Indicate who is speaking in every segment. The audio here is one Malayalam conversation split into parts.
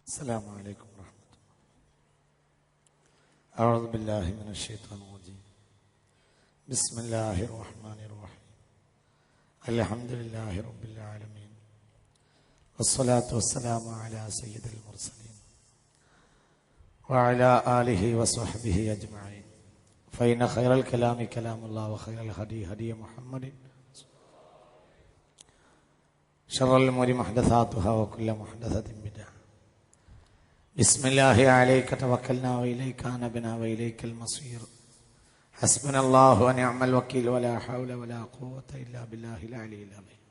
Speaker 1: السلام عليكم ورحمة الله. أعوذ بالله من الشيطان الرجيم. بسم الله الرحمن الرحيم. الحمد لله رب العالمين والصلاة والسلام على سيد المرسلين وعلى آله وصحبه أجمعين. فإن خير الكلام كلام الله وخير الهدي هدي محمد. شر الأمور محدثاتها وكل محدثة بدعة. بسم الله عليك توكلنا وإليك أنبنا وإليك المصير. حسبنا الله ونعم الوكيل ولا حول ولا قوة إلا بالله العلي العظيم.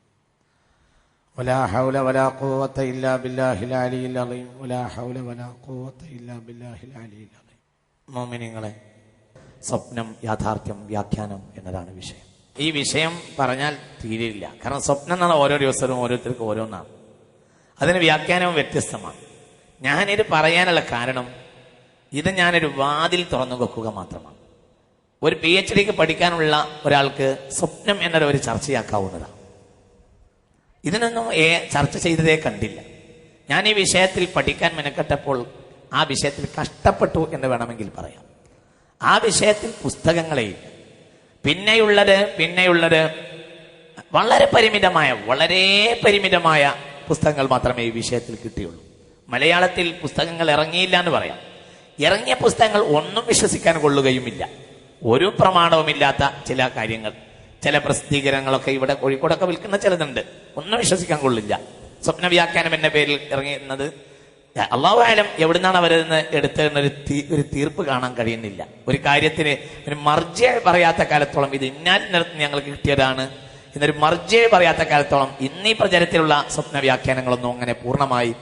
Speaker 1: ولا حول ولا قوة إلا بالله العلي العظيم. ولا حول ولا قوة إلا بالله العلي العظيم. മോമിനീങ്ങളെ, സ്വപ്നം, യാഥാർത്ഥ്യം, വ്യാഖ്യാനം എന്നതാണ് വിഷയം. ഈ വിഷയം പറഞ്ഞാൽ തീരില്ല. കാരണം സ്വപ്നം എന്നാണ് ഓരോ ദിവസവും ഓരോരുത്തർക്കും ഓരോന്നാണ്. അതിന് വ്യാഖ്യാനവും വ്യത്യസ്തമാണ്. ഞാനിത് പറയാനുള്ള കാരണം ഇത് ഞാനൊരു വാതിൽ തുറന്നു വെക്കുക മാത്രമാണ്. ഒരു PhD പഠിക്കാനുള്ള ഒരാൾക്ക് സ്വപ്നം എന്നൊരു ചർച്ചയാക്കാവുന്നതാണ്. ഇതിനൊന്നും ചർച്ച ചെയ്തതേ കണ്ടില്ല. ഞാൻ ഈ വിഷയത്തിൽ പഠിക്കാൻ മെനക്കെട്ടപ്പോൾ ആ വിഷയത്തിൽ കഷ്ടപ്പെട്ടു എന്ന് വേണമെങ്കിൽ പറയാം. ആ വിഷയത്തിൽ പുസ്തകങ്ങളെയില്ല. പിന്നെയുള്ളത് വളരെ പരിമിതമായ പുസ്തകങ്ങൾ മാത്രമേ ഈ വിഷയത്തിൽ കിട്ടിയുള്ളൂ. മലയാളത്തിൽ പുസ്തകങ്ങൾ ഇറങ്ങിയില്ല എന്ന് പറയാം. ഇറങ്ങിയ പുസ്തകങ്ങൾ ഒന്നും വിശ്വസിക്കാൻ കൊള്ളുകയുമില്ല. ഒരു പ്രമാണവുമില്ലാത്ത ചില കാര്യങ്ങൾ, ചില പ്രസിദ്ധീകരണങ്ങളൊക്കെ ഇവിടെ കോഴിക്കോടൊക്കെ വിൽക്കുന്ന ചിലതുണ്ട്. ഒന്നും വിശ്വസിക്കാൻ കൊള്ളില്ല. സ്വപ്ന വ്യാഖ്യാനം എന്ന പേരിൽ ഇറങ്ങുന്നത് അല്ലാഹു ആലം എവിടുന്നാണ് അവരെന്ന് എടുത്തതെന്നൊരു ഒരു തീർപ്പ് കാണാൻ കഴിയുന്നില്ല. ഒരു കാര്യത്തിന് ഒരു മർജിഅ പറയാത്ത കാലത്തോളം ഇത് ഇന്നാലിനടുത്ത് ഞങ്ങൾക്ക് കിട്ടിയതാണ് എന്നൊരു മർജിഅ പറയാത്ത കാലത്തോളം ഇന്നീ പ്രചാരത്തിലുള്ള സ്വപ്ന വ്യാഖ്യാനങ്ങളൊന്നും അങ്ങനെ പൂർണ്ണമായി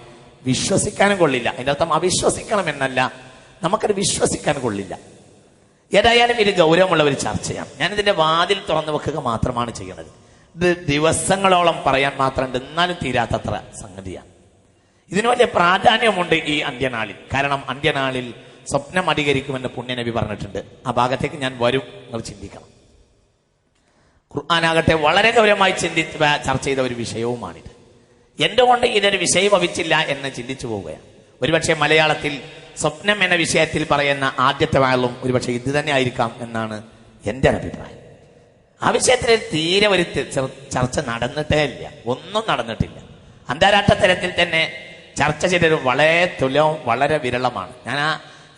Speaker 1: വിശ്വസിക്കാനും കൊള്ളില്ല. അതിൻ്റെ അർത്ഥം അവിശ്വസിക്കണം എന്നല്ല, നമുക്കത് വിശ്വസിക്കാൻ കൊള്ളില്ല. ഏതായാലും ഇത് ഗൗരവമുള്ള ഒരു ചർച്ചയാണ്. ഞാനിതിന്റെ വാതിൽ തുറന്നു വെക്കുക മാത്രമാണ് ചെയ്യുന്നത്. ഇത് ദിവസങ്ങളോളം പറയാൻ മാത്രമുണ്ട്, എന്നാലും തീരാത്തത്ര സംഗതിയാണ്. ഇതിന് വലിയ പ്രാധാന്യമുണ്ട് ഈ അന്ത്യനാളിൽ. കാരണം അന്ത്യനാളിൽ സ്വപ്നം അധികരിക്കുമെന്ന് പുണ്യനബി പറഞ്ഞിട്ടുണ്ട്. ആ ഭാഗത്തേക്ക് ഞാൻ വരും, നിങ്ങൾ ചിന്തിക്കണം. ഖുർആനാകട്ടെ വളരെ ഗൗരവമായി ചർച്ച ചെയ്ത ഒരു വിഷയവുമാണിത്. എന്തുകൊണ്ട് ഇതൊരു വിഷയം ഭവിച്ചില്ല എന്ന് ചിന്തിച്ചു പോവുകയാണ്. ഒരുപക്ഷെ മലയാളത്തിൽ സ്വപ്നം എന്ന വിഷയത്തിൽ പറയുന്ന ആദ്യത്തെ വാളും ഒരുപക്ഷെ ഇത് തന്നെ ആയിരിക്കാം എന്നാണ് എൻ്റെ അഭിപ്രായം. ആ വിഷയത്തിൽ തീരെ ഒരു ചർച്ച നടന്നിട്ടേ ഇല്ല, ഒന്നും നടന്നിട്ടില്ല. അന്താരാഷ്ട്ര തലത്തിൽ തന്നെ ചർച്ച ചെയ്തത് വളരെ വിരളമാണ്. ഞാൻ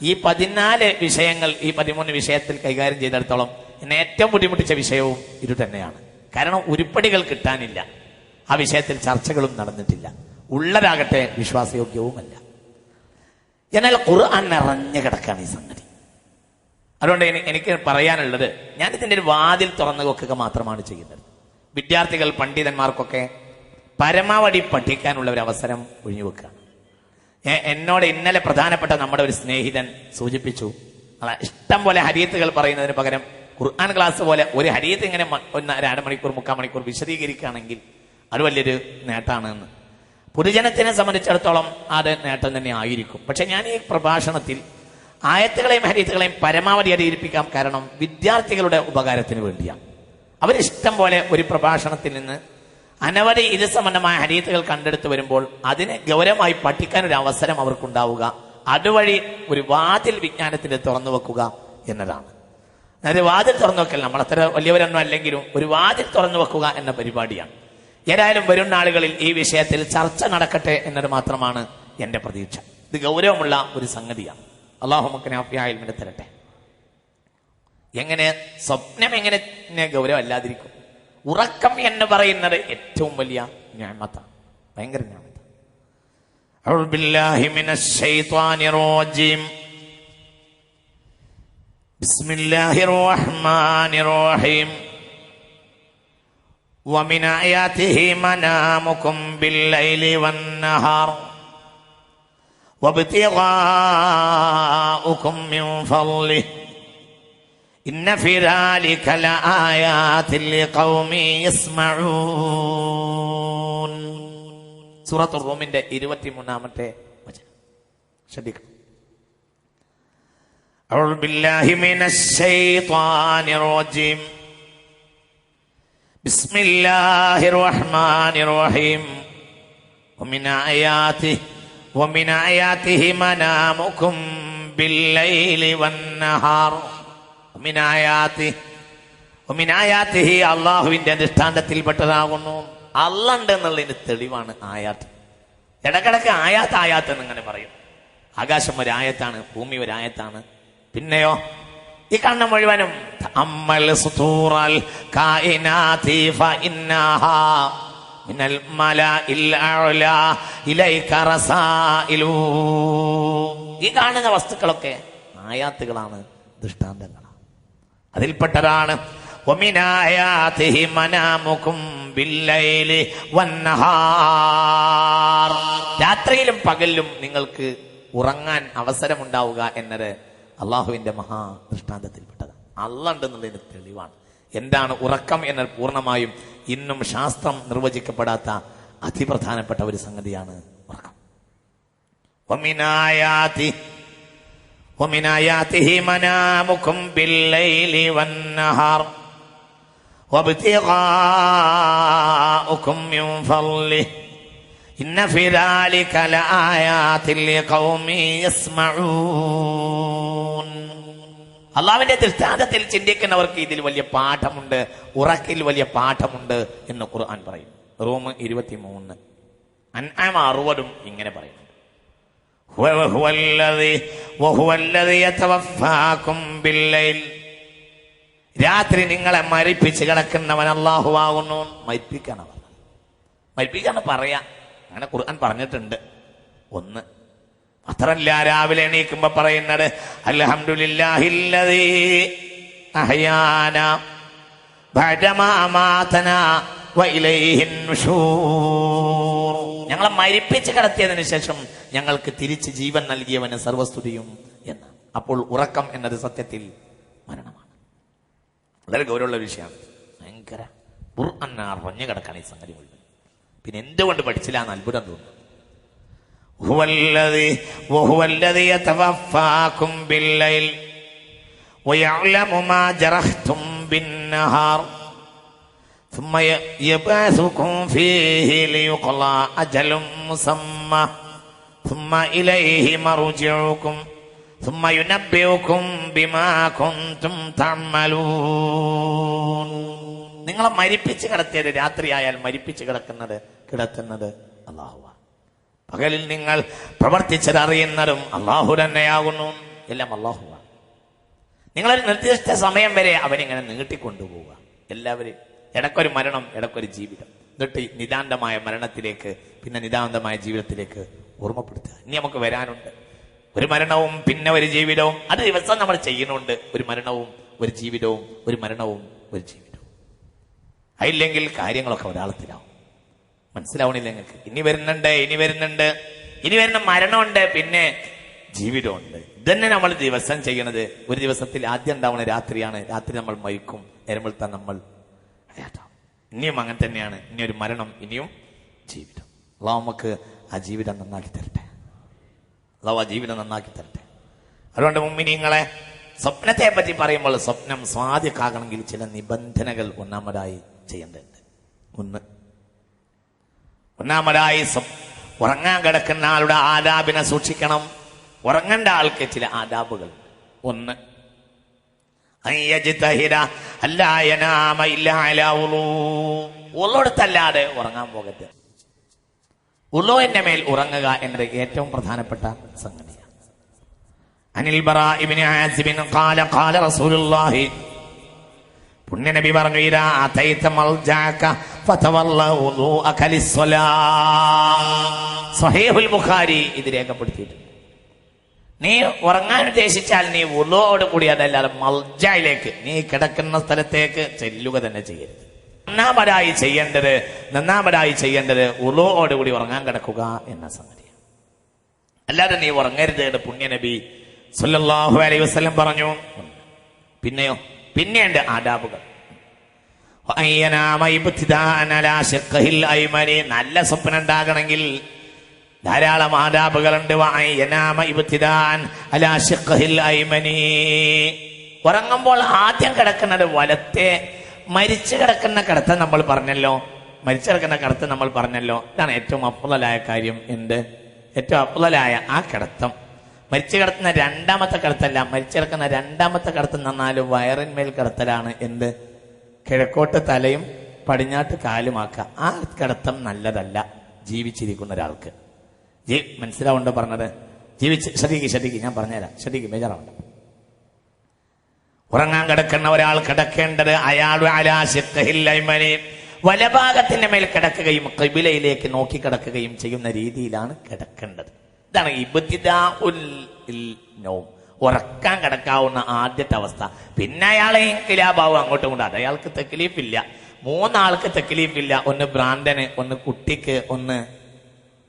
Speaker 1: ഈ 14 വിഷയങ്ങൾ ഈ 13 വിഷയത്തിൽ കൈകാര്യം ചെയ്തിടത്തോളം എന്നെ ഏറ്റവും ബുദ്ധിമുട്ടിച്ച വിഷയവും ഇത് തന്നെയാണ്. കാരണം ഉരുപ്പടികൾ കിട്ടാനില്ല, ആ വിഷയത്തിൽ ചർച്ചകളും നടന്നിട്ടില്ല, ഉള്ളതാകട്ടെ വിശ്വാസയോഗ്യവുമല്ല. എന്നാൽ ഖുർആൻ നിറഞ്ഞു കിടക്കാണ് ഈ സംഗതി. അതുകൊണ്ട് എനിക്ക് പറയാനുള്ളത്, ഞാൻ ഇതിൻ്റെ ഒരു വാതിൽ തുറന്നു വെക്കുക മാത്രമാണ് ചെയ്യുന്നത്. വിദ്യാർത്ഥികൾ, പണ്ഡിതന്മാർക്കൊക്കെ പരമാവധി പഠിക്കാനുള്ള ഒരു അവസരം ഒഴിഞ്ഞുവെക്കുക. എന്നോട് ഇന്നലെ പ്രധാനപ്പെട്ട നമ്മുടെ ഒരു സ്നേഹിതൻ സൂചിപ്പിച്ചു, ഇഷ്ടം പോലെ ഹദീത്തുകൾ പറയുന്നതിന് പകരം ഖുർആൻ ക്ലാസ് പോലെ ഒരു ഹദീത്ത് ഇങ്ങനെ അരമണിക്കൂർ 3/4 മണിക്കൂർ വിശദീകരിക്കുകയാണെങ്കിൽ അത് വലിയൊരു നേട്ടമാണെന്ന്. പൊതുജനത്തിനെ സംബന്ധിച്ചിടത്തോളം അത് നേട്ടം തന്നെ ആയിരിക്കും. പക്ഷെ ഞാൻ ഈ പ്രഭാഷണത്തിൽ ആയത്തുകളെയും ഹദീത്തുകളെയും പരമാവധി അധികരിപ്പിക്കാം. കാരണം വിദ്യാർത്ഥികളുടെ ഉപകാരത്തിന് വേണ്ടിയാണ്. അവരിഷ്ടം പോലെ ഒരു പ്രഭാഷണത്തിൽ നിന്ന് അനവധി ഇത് സംബന്ധമായ ഹദീത്തുകൾ കണ്ടെടുത്ത് വരുമ്പോൾ അതിനെ ഗൗരവമായി പഠിക്കാൻ ഒരു അവസരം അവർക്കുണ്ടാവുക, അതുവഴി ഒരു വാതിൽ വിജ്ഞാനത്തിന് തുറന്നു വെക്കുക എന്നതാണ്. അതായത് വാതിൽ തുറന്നു വെക്കൽ, നമ്മളത്ര വലിയവരൊന്നും അല്ലെങ്കിലും ഒരു വാതിൽ തുറന്നു വെക്കുക എന്ന പരിപാടിയാണ്. ഏതായാലും വരും നാളുകളിൽ ഈ വിഷയത്തിൽ ചർച്ച നടക്കട്ടെ എന്നത് മാത്രമാണ് എൻ്റെ പ്രതീക്ഷ. ഇത് ഗൗരവമുള്ള ഒരു സംഗതിയാണ്. അല്ലാഹു നമുക്ക് നാഫിയായ ഇൽമിനെ തരട്ടെ. എങ്ങനെ സ്വപ്നം എങ്ങനെ ഗൗരവമല്ലാതിരിക്കും? ഉറക്കം എന്ന് പറയുന്നത് ഏറ്റവും വലിയ നിഅമത്താണ്, ഭയങ്കര നിഅമത്താണ്. അഊദു ബില്ലാഹി മിനശ് ശൈത്വാനിർ റജീം. ബിസ്മില്ലാഹിർ റഹ്മാനിർ റഹീം. ومن آياته منامكم بالليل والنهار وابتغاؤكم من فضله إن في ذلك لآيات لقوم يسمعون. സൂറത്തുർ റൂമിന്റെ 23-ാമത്തെ വചനം ശ്രദ്ധിക്കണം. أعوذ بالله من الشيطان الرجيم. بسم الله الرحمن الرحيم. ومن آياته വമിൻ ആയാതിഹി മനാമുകും ബില്ലൈലി വന്നഹാർ. വമിൻ ആയാതിഹി അല്ലാഹുവിന്റെ ദൃഷ്ടാന്തത്തിൽപ്പെട്ടതാകുന്നു. അല്ലാഹ് ഉണ്ട് എന്നുള്ളതിന് തെളിവാണ് ആയാത്ത്. ഇടക്കിടക്ക് ആയാത്ത് എന്നിങ്ങനെ പറയും. ആകാശം ഒരു ആയത്താണ്, ഭൂമി ഒരു ആയത്താണ്. പിന്നെയോ ഈ കണ്ണ മുഴുവനും അമ്മൽ സുതൂറൽ കായിനാതി ഫഇന്നഹാ മിനൽ മലഇൽ അഅ്ലാ ഇലൈക റസായിലു. ഈ കാണുന്ന വസ്തുക്കളൊക്കെ ആയാത്തുകളാണ്, ദൃഷ്ടാന്തങ്ങളാണ്. അതിൽപ്പെട്ടതാണ് വമിൻ ആയാതിഹി മനാമുകും ബില്ലൈലി വന്നഹാർ. രാത്രിയിലും പകലിലും നിങ്ങൾക്ക് ഉറങ്ങാൻ അവസരമുണ്ടാവുക എന്നത് അള്ളാഹുവിന്റെ മഹാ ദൃഷ്ടാന്തത്തിൽപ്പെട്ടതാണ്. അല്ലാഹ് ഉണ്ടെന്നുള്ളതിന് തെളിവാണ്. എന്താണ് ഉറക്കം എന്നത് പൂർണ്ണമായും ഇന്നും ശാസ്ത്രം നിർവചിക്കപ്പെടാത്ത അതിപ്രധാനപ്പെട്ട ഒരു സംഗതിയാണ് ഉറക്കം. വമിൻ ആയാതിഹി മനാമുകും ബില്ലൈലി വന്നഹാർ വബ്തിഗാഉകും മിൻ ഫളിഹി ഇന്ന ഫീ ദാലിക ലആയാതിൻ ലിഖൗമിൻ യസ്മഊൻ. അള്ളാഹുവിന്റെ ദൃഷ്ടാന്തത്തിൽ ചിന്തിക്കുന്നവർക്ക് ഇതിൽ വലിയ പാഠമുണ്ട്, ഉറക്കിൽ വലിയ പാഠമുണ്ട് എന്ന് ഖുർആൻ പറയും. റൂം 23 അൻആം 60 ഇങ്ങനെ പറയുന്നുണ്ട്. വഹുവല്ലദീ യതവഫാകും ബില്ലൈൽ. രാത്രി നിങ്ങളെ മരിപ്പിച്ച് കിടക്കുന്നവൻ അല്ലാഹുവാകുന്നു. മരിപ്പിക്കാണ് പറയാ, അങ്ങനെ ഖുർആൻ പറഞ്ഞിട്ടുണ്ട്. ഒന്ന് മാത്രല്ല, രാവിലെ എണീക്കുമ്പോ പറയുന്നത് അൽഹംദുലില്ലാഹില്ലദീ അഹ്യാനാ ബഅദമാ അമാതനാ വഇലൈഹിൻ നുശൂർ. ഞങ്ങളെ മരിപ്പിച്ച് കിടത്തിയതിനു ശേഷം ഞങ്ങൾക്ക് തിരിച്ച് ജീവൻ നൽകിയവന് സർവസ്തുതിയും എന്ന്. അപ്പോൾ ഉറക്കം എന്നത് സത്യത്തിൽ മരണമാണ്. വളരെ ഗൗരവമുള്ള വിഷയമാണ്. ഭയങ്കര ഖുർആൻ അറിഞ്ഞു കിടക്കാൻ ഈ സംഗതി മുഴുവൻ. പിന്നെ എന്തുകൊണ്ട് പഠിച്ചില്ല എന്ന് അത്ഭുതം തോന്നുന്നു. വഹുവല്ലദീ യതവഫാകും ബില്ലൈൽ വയഅലമു മാ ജറഹ്തും ബിന്നഹാർ ثم يبعثكم فيه ليقضى أجل مسمى ثم إليه مرجعكم ثم ينبئكم بما كنتم تعملون. നിങ്ങളെ മരിപ്പിച്ച് കിടത്തിയത് രാത്രിയായാൽ മരിപ്പിച്ച് കിടത്തുന്നത് അല്ലാഹുവാണ്. പകലിൽ നിങ്ങൾ പ്രവർത്തിച്ചത് അറിയുന്നതും അല്ലാഹു തന്നെയാകുന്നു. എല്ലാം അല്ലാഹുവാണ്. നിങ്ങളൊരു നിർദ്ദിഷ്ട സമയം വരെ അവനിങ്ങനെ നീട്ടിക്കൊണ്ടുപോവുക. എല്ലാവരും ഇടക്കൊരു മരണം, ഇടക്കൊരു ജീവിതം, എന്നിട്ട് നിതാന്തമായ മരണത്തിലേക്ക്, പിന്നെ നിതാന്തമായ ജീവിതത്തിലേക്ക് ഓർമ്മപ്പെടുത്തുക. ഇനി നമുക്ക് വരാനുണ്ട് ഒരു മരണവും പിന്നെ ഒരു ജീവിതവും. അത് ദിവസം നമ്മൾ ചെയ്യുന്നുണ്ട്. ഒരു മരണവും ഒരു ജീവിതവും, ഒരു മരണവും ഒരു ജീവിതവും. അതില്ലെങ്കിൽ കാര്യങ്ങളൊക്കെ ഒരാളത്തിലാവും. മനസ്സിലാവണില്ല നിങ്ങൾക്ക്? ഇനി വരുന്നുണ്ട്, ഇനി വരുന്ന മരണമുണ്ട്, പിന്നെ ജീവിതമുണ്ട്. ഇതന്നെ നമ്മൾ ദിവസം ചെയ്യണത്. ഒരു ദിവസത്തിൽ ആദ്യം ഉണ്ടാവുന്ന രാത്രിയാണ്. രാത്രി നമ്മൾ മരിക്കും, നേരമ്പെടുത്താൻ നമ്മൾ ഇനിയും അങ്ങനെ തന്നെയാണ്. ഇനി ഒരു മരണം, ഇനിയും ജീവിതം. അള്ളാഹു നമുക്ക് ആ ജീവിതം നന്നാക്കി തരട്ടെ. അതുകൊണ്ട് മുഅ്മിനീങ്ങളെ, സ്വപ്നത്തെ പറ്റി പറയുമ്പോൾ സ്വപ്നം സ്വാദിഖാകണമെങ്കിൽ ചില നിബന്ധനകൾ ഒന്നാമതായി ചെയ്യേണ്ടതുണ്ട്. ഒന്നാമതായി ഉറങ്ങാൻ കിടക്കുന്ന ആളുടെ ആദാബിനെ സൂക്ഷിക്കണം. ഉറങ്ങേണ്ട ആൾക്ക് ചില ആദാബുകൾ. ഒന്ന്, ഉള്ളോടത്തല്ലാതെ ഉറങ്ങാൻ പോകരുത്. ഉള്ളോന്റെ മേൽ ഉറങ്ങുക എന്നത് ഏറ്റവും പ്രധാനപ്പെട്ട സംഗതിയാണ്. അനിൽ ബറാ ഇബ്നു ആസിബിൻ ഖാല ഖാല റസൂലുള്ളാഹി, പുണ്യനബി പറഞ്ഞു, ഇദാ അതൈത മൽജഅക ഫതവല്ല വുദൂഅക ലിസ്സലാത്ത്. സ്വഹീഹുൽ ബുഖാരി ഇത് രേഖപ്പെടുത്തിയിട്ടുണ്ട്. നീ ഉറങ്ങാൻ ഉദ്ദേശിച്ചാൽ നീ വുളൂഓട് കൂടി, അതല്ലാതെ മൽജയിലേക്ക്, നീ കിടക്കുന്ന സ്ഥലത്തേക്ക് ചെല്ലുക തന്നെ ചെയ്യരുത്. നന്നാമതായി ചെയ്യേണ്ടത് വുളൂഓട് കൂടി ഉറങ്ങാൻ കിടക്കുക എന്ന സംഗതിയാണ്. അല്ലാതെ നീ ഉറങ്ങരുത് എന്ന് പുണ്യനബി സല്ലല്ലാഹു അലൈഹി വസല്ലം പറഞ്ഞു. പിന്നെയുണ്ട് ആദാബുകൾ. നല്ല സ്വപ്നം ഉണ്ടാകണമെങ്കിൽ ധാരാളം ആദാബുകളുണ്ട്. ഉറങ്ങുമ്പോൾ ആദ്യം കിടക്കുന്നത് വലത്തെ മരിച്ചു കിടക്കുന്ന കിടത്തം നമ്മൾ പറഞ്ഞല്ലോ. ഇതാണ് ഏറ്റവും അഫ്ളലായ കാര്യം. ഏറ്റവും അഫ്ളലായ ആ കിടത്തം മരിച്ചു കിടത്തുന്ന രണ്ടാമത്തെ കിടത്തല്ല, മരിച്ചു കിടക്കുന്ന രണ്ടാമത്തെ കിടത്തം എന്ന് പറഞ്ഞാൽ വയറിന്മേൽ കിടത്തലാണ്. എന്ത്? കിഴക്കോട്ട് തലയും പടിഞ്ഞാട്ട് കാലുമാക്കുക. ആ കിടത്തം നല്ലതല്ല ജീവിച്ചിരിക്കുന്ന ഒരാൾക്ക്. മനസ്സിലാവുണ്ടോ പറഞ്ഞത്? ശ്രദ്ധിക്ക്, ഞാൻ പറഞ്ഞുതരാം, ശ്രദ്ധിക്ക്, ബേജാറാവണ്ട. ഉറങ്ങാൻ കിടക്കുന്ന ഒരാൾ കിടക്കേണ്ടത് വലഭാഗത്തിന്റെ മേൽ കിടക്കുകയും ഖിബിലയിലേക്ക് നോക്കി കിടക്കുകയും ചെയ്യുന്ന രീതിയിലാണ് കിടക്കേണ്ടത്. ഇതാണ് ഇബ്തിദാഉൽ നൗം, ഉറക്കാൻ കിടക്കാവുന്ന ആദ്യത്തെ അവസ്ഥ. പിന്നെ അയാളെ കിലാബാവും അങ്ങോട്ടും കൊണ്ട്, അത് അയാൾക്ക് തക്ലീഫില്ല. മൂന്നാൾക്ക് തക്ലീഫില്ല, ഒന്ന് ഭ്രാന്തന്, ഒന്ന് കുട്ടിക്ക്, ഒന്ന്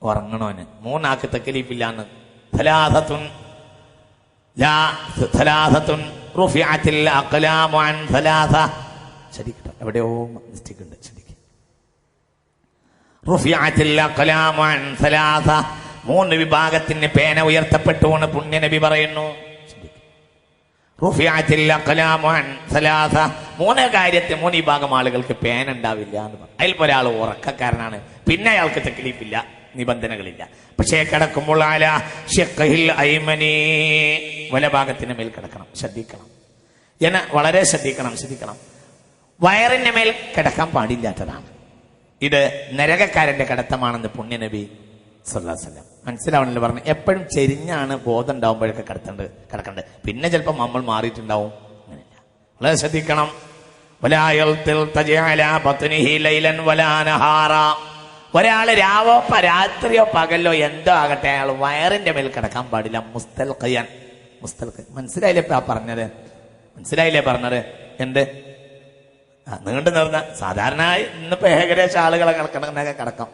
Speaker 1: ഉറങ്ങണോന്. മൂന്നാൾക്ക് തക്ലീഫില്ല എന്ന്. എവിടെയോ മിസ്റ്റേക്ക് ഉണ്ട്. മൂന്ന് വിഭാഗത്തിന് പേന ഉയർത്തപ്പെട്ടു എന്ന് പുണ്യനബി പറയുന്നു. മൂന്ന് കാര്യത്തിൽ മൂന്ന് വിഭാഗം ആളുകൾക്ക് പേന ഉണ്ടാവില്ല എന്ന് പറഞ്ഞു. അതിൽ ഒരാൾ ഉറക്കക്കാരനാണ്, പിന്നെ അയാൾക്ക് തക്ലീഫില്ല, നിബന്ധനകളില്ല. പക്ഷേ കിടക്കുമ്പോൾ വലഭാഗത്തിന് മേൽ കിടക്കണം. ശ്രദ്ധിക്കണം, വളരെ ശ്രദ്ധിക്കണം. വയറിന്റെ മേൽ കിടക്കാൻ പാടില്ലാത്തതാണ്. ഇത് നരകക്കാരന്റെ കിടത്തമാണെന്ന് പുണ്യനബി സല്ലല്ലാഹു അലൈഹി വസല്ലം. മനസ്സിലാവണല്ലോ പറഞ്ഞു. എപ്പോഴും ചെരിഞ്ഞാണ് ബോധം ഉണ്ടാവുമ്പോഴൊക്കെ കിടക്കേണ്ടത്. പിന്നെ ചിലപ്പോൾ നമ്മൾ മാറിയിട്ടുണ്ടാവും. അങ്ങനെയല്ല, വളരെ ശ്രദ്ധിക്കണം. ഒരാള് രാത്രിയോ പകലോ എന്തോ ആകട്ടെ, അയാൾ വയറിന്റെ മേൽ കിടക്കാൻ പാടില്ല. മുസ്തൽഖിയൻ. മനസ്സിലായില്ലേ പറഞ്ഞത്? എന്ത് നീണ്ടു നിർന്ന സാധാരണ ഇന്നിപ്പോ ഏകദേശം ആളുകളെ കിടക്കുന്നൊക്കെ കിടക്കാം.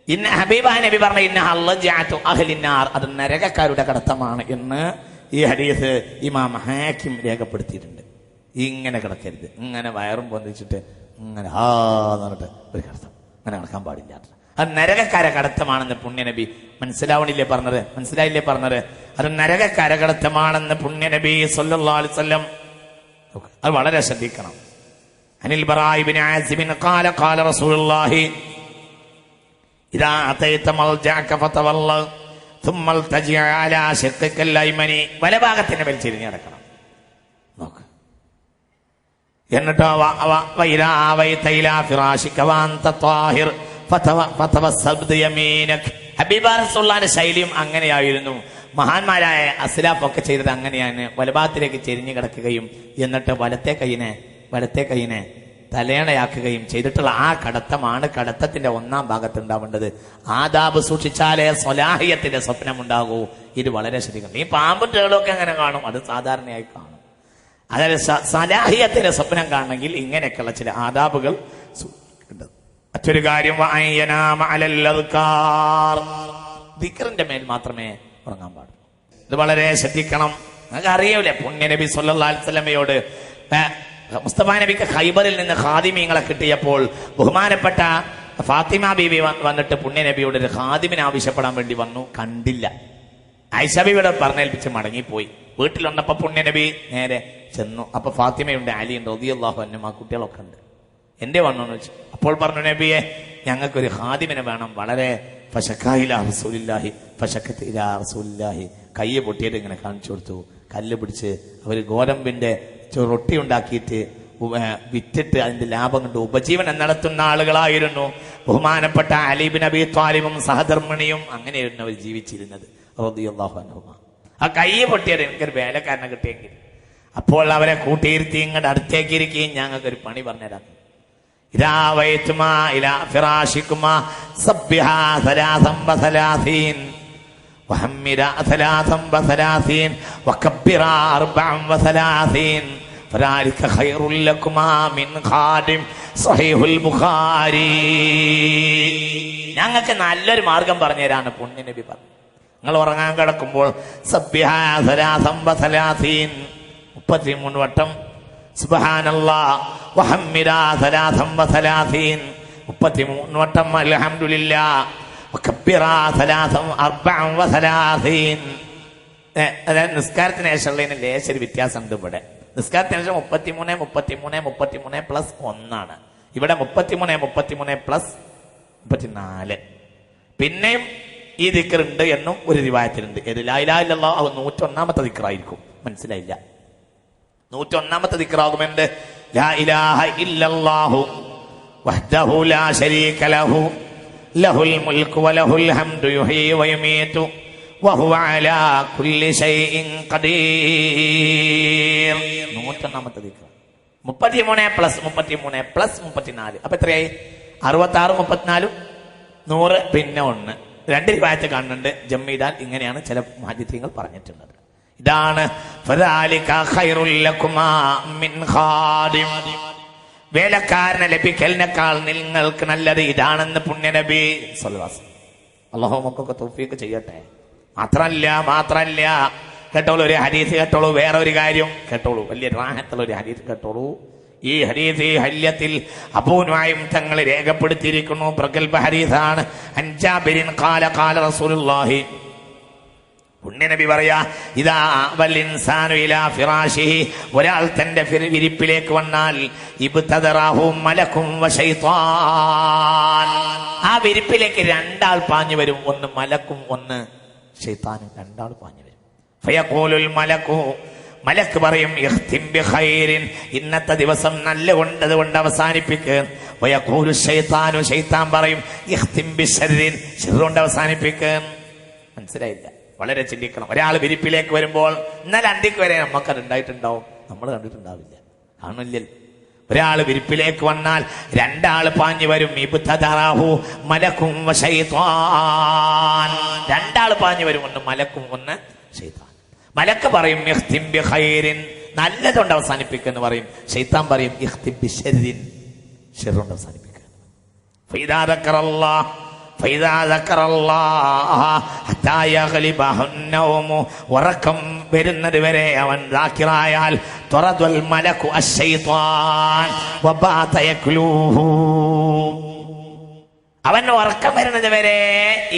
Speaker 1: ഇന്ന് ഹബീബായ നബി പറഞ്ഞ ഇന്ന ഹല്ലജഅതു അഹ്ലിന്നാർ, അത് നരകക്കാരുടെ കിടത്തമാണ് എന്ന് ഈ ഹദീസ് ഇമാം ഹാക്കിം രേഖപ്പെടുത്തിയിട്ടുണ്ട്. ഇങ്ങനെ കിടക്കരുത്, ഇങ്ങനെ വയറും പൊന്തിച്ചിട്ട് ഇങ്ങനെ എന്നിട്ട് ഒരു കിടത്തം, അങ്ങനെ കിടക്കാൻ പാടില്ല. അത് നരകക്കാരെ കടത്തമാണെന്ന് പുണ്യനബി മനസ്സിലായില്ലേ പറഞ്ഞത്? അത് നരകക്കാരെ കടത്തമാണെന്ന് പുണ്യനബി സല്ലല്ലാഹു അലൈഹി വസല്ലം. അത് വളരെ ശ്രദ്ധിക്കണം. അനിൽ ബറാഇ ഇബ്നു ആസിബ് ഖാല ഖാല റസൂലുള്ളാഹി ഇദാ അതൈത മൽജഅക ഫതവല്ല ثم التجع على شقك الايمن. വലഭാഗത്തിന്റെ മേൽ ചെരിഞ്ഞ് കിടക്കണം. നോക്ക്. എന്നിട്ടോ വൈരാ വൈതൈല ഫിറാശിക വഅൻത ത്വാഹിർ ഫതവസ്സബ് യമീനക്. ഹബീബ് റസൂലുള്ളാഹിന്റെ ശൈലിയും അങ്ങനെയായിരുന്നു. മഹാന്മാരായ അസ്ലാഫൊക്കെ ചെയ്തത് അങ്ങനെയാണ്. വലഭാഗത്തിലേക്ക് ചെരിഞ്ഞു കിടക്കുകയും എന്നിട്ട് വലത്തെ കൈയിനെ തലേണയാക്കുകയും ചെയ്തിട്ടുള്ള ആ കടത്തമാണ് കടത്തത്തിന്റെ ഒന്നാം ഭാഗത്ത് ഉണ്ടാവേണ്ടത്. ആദാബ് സൂക്ഷിച്ചാലേ സ്വലാഹിയത്തിന്റെ സ്വപ്നം ഉണ്ടാകൂ. ഇത് വളരെ ശ്രദ്ധിക്കണം. ഈ പാമ്പും തേളൊക്കെ അങ്ങനെ കാണും, അത് സാധാരണയായി കാണും. അതായത് സ്വലാഹിയത്തിന്റെ സ്വപ്നം കാണണമെങ്കിൽ ഇങ്ങനെയൊക്കെയുള്ള ചില ആദാബുകൾ സൂക്ഷിക്കേണ്ടത്. മറ്റൊരു കാര്യം ദിക്റിന്റെ മേൽ മാത്രമേ ഉറങ്ങാൻ പാടുള്ളൂ. ഇത് വളരെ ശ്രദ്ധിക്കണം. നിങ്ങൾക്ക് അറിയൂലേ, പുണ്യനബി സല്ലല്ലാഹു അലൈഹി വസല്ലമയോട് മുസ്തഫ നബിക്ക് ഖൈബറിൽ നിന്ന് ഖാദിമീങ്ങളെ കിട്ടിയപ്പോൾ ബഹുമാനപ്പെട്ട ഫാത്തിമ ബീവി വന്നിട്ട് പുണ്യനബിയോട് ഒരു ഖാദിമിനെ ആവശ്യപ്പെടാൻ വേണ്ടി വന്നു. കണ്ടില്ല. ആയിഷ ബീവിയുടെ പറഞ്ഞേൽപ്പിച്ച് മടങ്ങിപ്പോയി. വീട്ടിൽ വന്നപ്പോ പുണ്യനബി നേരെ ചെന്നു. അപ്പൊ ഫാത്തിമയുണ്ട്, അലിയുണ്ട്, റളിയല്ലാഹു അൻഹും, ആ കുട്ടികളൊക്കെ ഉണ്ട്. എന്റെ വന്നു എന്ന് വെച്ചു. അപ്പോൾ പറഞ്ഞു, നബിയെ ഞങ്ങൾക്കൊരു ഖാദിമിനെ വേണം. വളരെ കയ്യെ പൊട്ടിയിട്ട് ഇങ്ങനെ കാണിച്ചു കൊടുത്തു. കല്ല് പിടിച്ച് അവർ ഗോതമ്പിന്റെ റൊട്ടി ഉണ്ടാക്കിയിട്ട് വിറ്റിട്ട് അതിന്റെ ലാഭം കൊണ്ട് ഉപജീവനം നടത്തുന്ന ആളുകളായിരുന്നു. ബഹുമാനപ്പെട്ട അലി ഇബ്നു അബീ ത്വാലിബും സഹധർമ്മിണിയും അങ്ങനെയായിരുന്നു അവർ ജീവിച്ചിരുന്നത് റളിയല്ലാഹു അൻഹുമാ. ആ കയ്യെ പൊട്ടിയത് എനിക്കൊരു വേലക്കാരനെ കിട്ടിയെങ്കിൽ അപ്പോൾ അവരെ കൂട്ടിയിരുത്തി ഇങ്ങോട്ട് അടുത്തേക്ക് ഇരിക്കുകയും ഞങ്ങൾക്കൊരു പണി പറഞ്ഞുതരാം. وحمرا 33 وكبرا 34 فذلك خير لكما من خادم صحيح البخاري. ഞങ്ങൾക്ക് നല്ലൊരു മാർഗം പറഞ്ഞു തരാണ് പുണ്യനബി പറഞ്ഞു. നിങ്ങൾ ഉറങ്ങാൻ കിടക്കുമ്പോൾ സബ്ബിഹ 33 വട്ടം, സുബ്ഹാനല്ലാഹ് വഹമ്മിരാ 33 വട്ടം, അൽഹംദുലില്ലാഹ് അതായത് നിസ്കാരത്തിന് ശേഷമുള്ളതിന് ലേശൊരു വ്യത്യാസം ഉണ്ട്. ഇവിടെ നിസ്കാരത്തിന് ശേഷം 33 പ്ലസ് 1 ഇവിടെ 33 പ്ലസ് 34. പിന്നെയും ഈ ദിക്റുണ്ട് എന്നും ഒരു റിവായത്തിലുണ്ട്. ഏത് ലാ ഇലാഹ ഇല്ലല്ലാഹ് 101-ാമത്തെ ദിക്റായിരിക്കും. മനസ്സിലായില്ല? 101-ാമത്തെ ദിക്റാകുമെന്റ് ലാ ഇലാഹ ഇല്ലല്ലാഹു വഹ്ദഹു ലാ ശരീക ലഹു ലഹുൽ മുൽക്കു വലഹുൽ ഹംദു യുഹ്യി വയുമീതു വഹുവ അലാ കുല്ലി ശൈഇൻ ഖദീർ. 101-ാമത്തെ ദിക്ർ. 33+33+34 അപ്പൊ എത്രയായി? 66, 34, 100 പിന്നെ 1. 2 റിവായത്ത് കാണുന്നുണ്ട്. ജമ്മീദാൻ ഇങ്ങനെയാണ് ചില മുഹദ്ദിഥീങ്ങൾ പറഞ്ഞിട്ടുള്ളത്. ഇതാണ് ഫദാലിക ഖൈറുൽ ലകുമാ മിൻ ഖാദിം. വേലക്കാരനെ ലഭിക്കലിനേക്കാൾ നിങ്ങൾക്ക് നല്ലത് ഇതാണെന്ന് പുണ്യനബി സ്വല്ലല്ലാഹു അലൈഹി വസല്ലം. അല്ലാഹു നമുക്കൊക്കെ തൗഫീഖ് ചെയ്യട്ടെ. മാത്രല്ല കേട്ടോളൂ, ഒരു ഹദീസ് കേട്ടോളൂ. വേറെ ഒരു കാര്യം കേട്ടോളൂ, വലിയ റാഹത്തുള്ള ഒരു ഹദീസ് കേട്ടോളൂ. ഈ ഹദീസ് ഹല്യത്തിൽ അബൂ നുഐം തങ്ങൾ രേഖപ്പെടുത്തിയിരിക്കുന്നു. പ്രഗൽഭ ഹദീസാണ്. അൻ ജാബിരിൻ ഖാല ഖാല റസൂലുള്ളാഹി, പുണ്യനബി പറയാ, ഇദാ വൽ ഇൻസാനു ഇലാ ഫിറാശിഹി, ഒരാൾ തന്റെ വിരിപ്പിലേക്ക് വന്നാൽ ഇബ്തദറഹു മലകും വശൈത്താൻ, ആ വിരിപ്പിലേക്ക് 2 ആൾ പാഞ്ഞു വരും. ഒന്ന് മലക്കും ഒന്ന് ശൈത്താനും. 2 ആൾ പാഞ്ഞു വരും. ഫയഖൂലുൽ മലകു, മലക്ക് പറയും, ഇഖ്തിം ബിഖൈരിൻ, ഇന്നത്തെ ദിവസം നല്ല കൊണ്ട് അവസാനിപ്പിക്കുക. വയഖൂലു ശൈത്താനു, ശൈത്താൻ പറയും, ഇഖ്തിം ബിശർരിൻ, ശർറ് കൊണ്ട് അവസാനിപ്പിക്കുക. മനസ്സിലായില്ല? വളരെ ചിന്തിക്കണം. ഒരാൾ വിരിപ്പിലേക്ക് വരുമ്പോൾ ഇന്നലെ അന്തിക്ക് വരെ നമുക്കത് ഉണ്ടായിട്ടുണ്ടാവും, നമ്മൾ കണ്ടിട്ടുണ്ടാവില്ല, കാണില്ലല്ലോ. ഒരാൾ വിരിപ്പിലേക്ക് വന്നാൽ 2 ആൾ പാഞ്ഞു വരും. ഇബ്തദറഹു മലകും വശൈത്താൻ, 2 ആൾ പാഞ്ഞു വരും. ഒന്ന് മലക്കും ഒന്ന് ശൈത്താൻ. മലക്ക് പറയും ഇഖ്തിം ബിഖൈരിൻ, നല്ലതുകൊണ്ട് അവസാനിപ്പിക്കുമെന്ന് പറയും. ശൈത്താൻ പറയും ഇഖ്തിം ബിശർരിൻ, ശർറ് കൊണ്ട് അവസാനിപ്പിക്കുക. ഫൈദാ ദക്കറല്ലാഹ് ഹത്താ യഗ്ലിബഹു നൗമു, ഉറക്കം വരുന്നത് വരെ അവൻ ദാക്കിറായാൽ തുറദൽ മലകു അശ്ശൈത്താൻ വബാത യക്ലൂഹു, അവൻ ഉറക്കം വരുന്നത് വരെ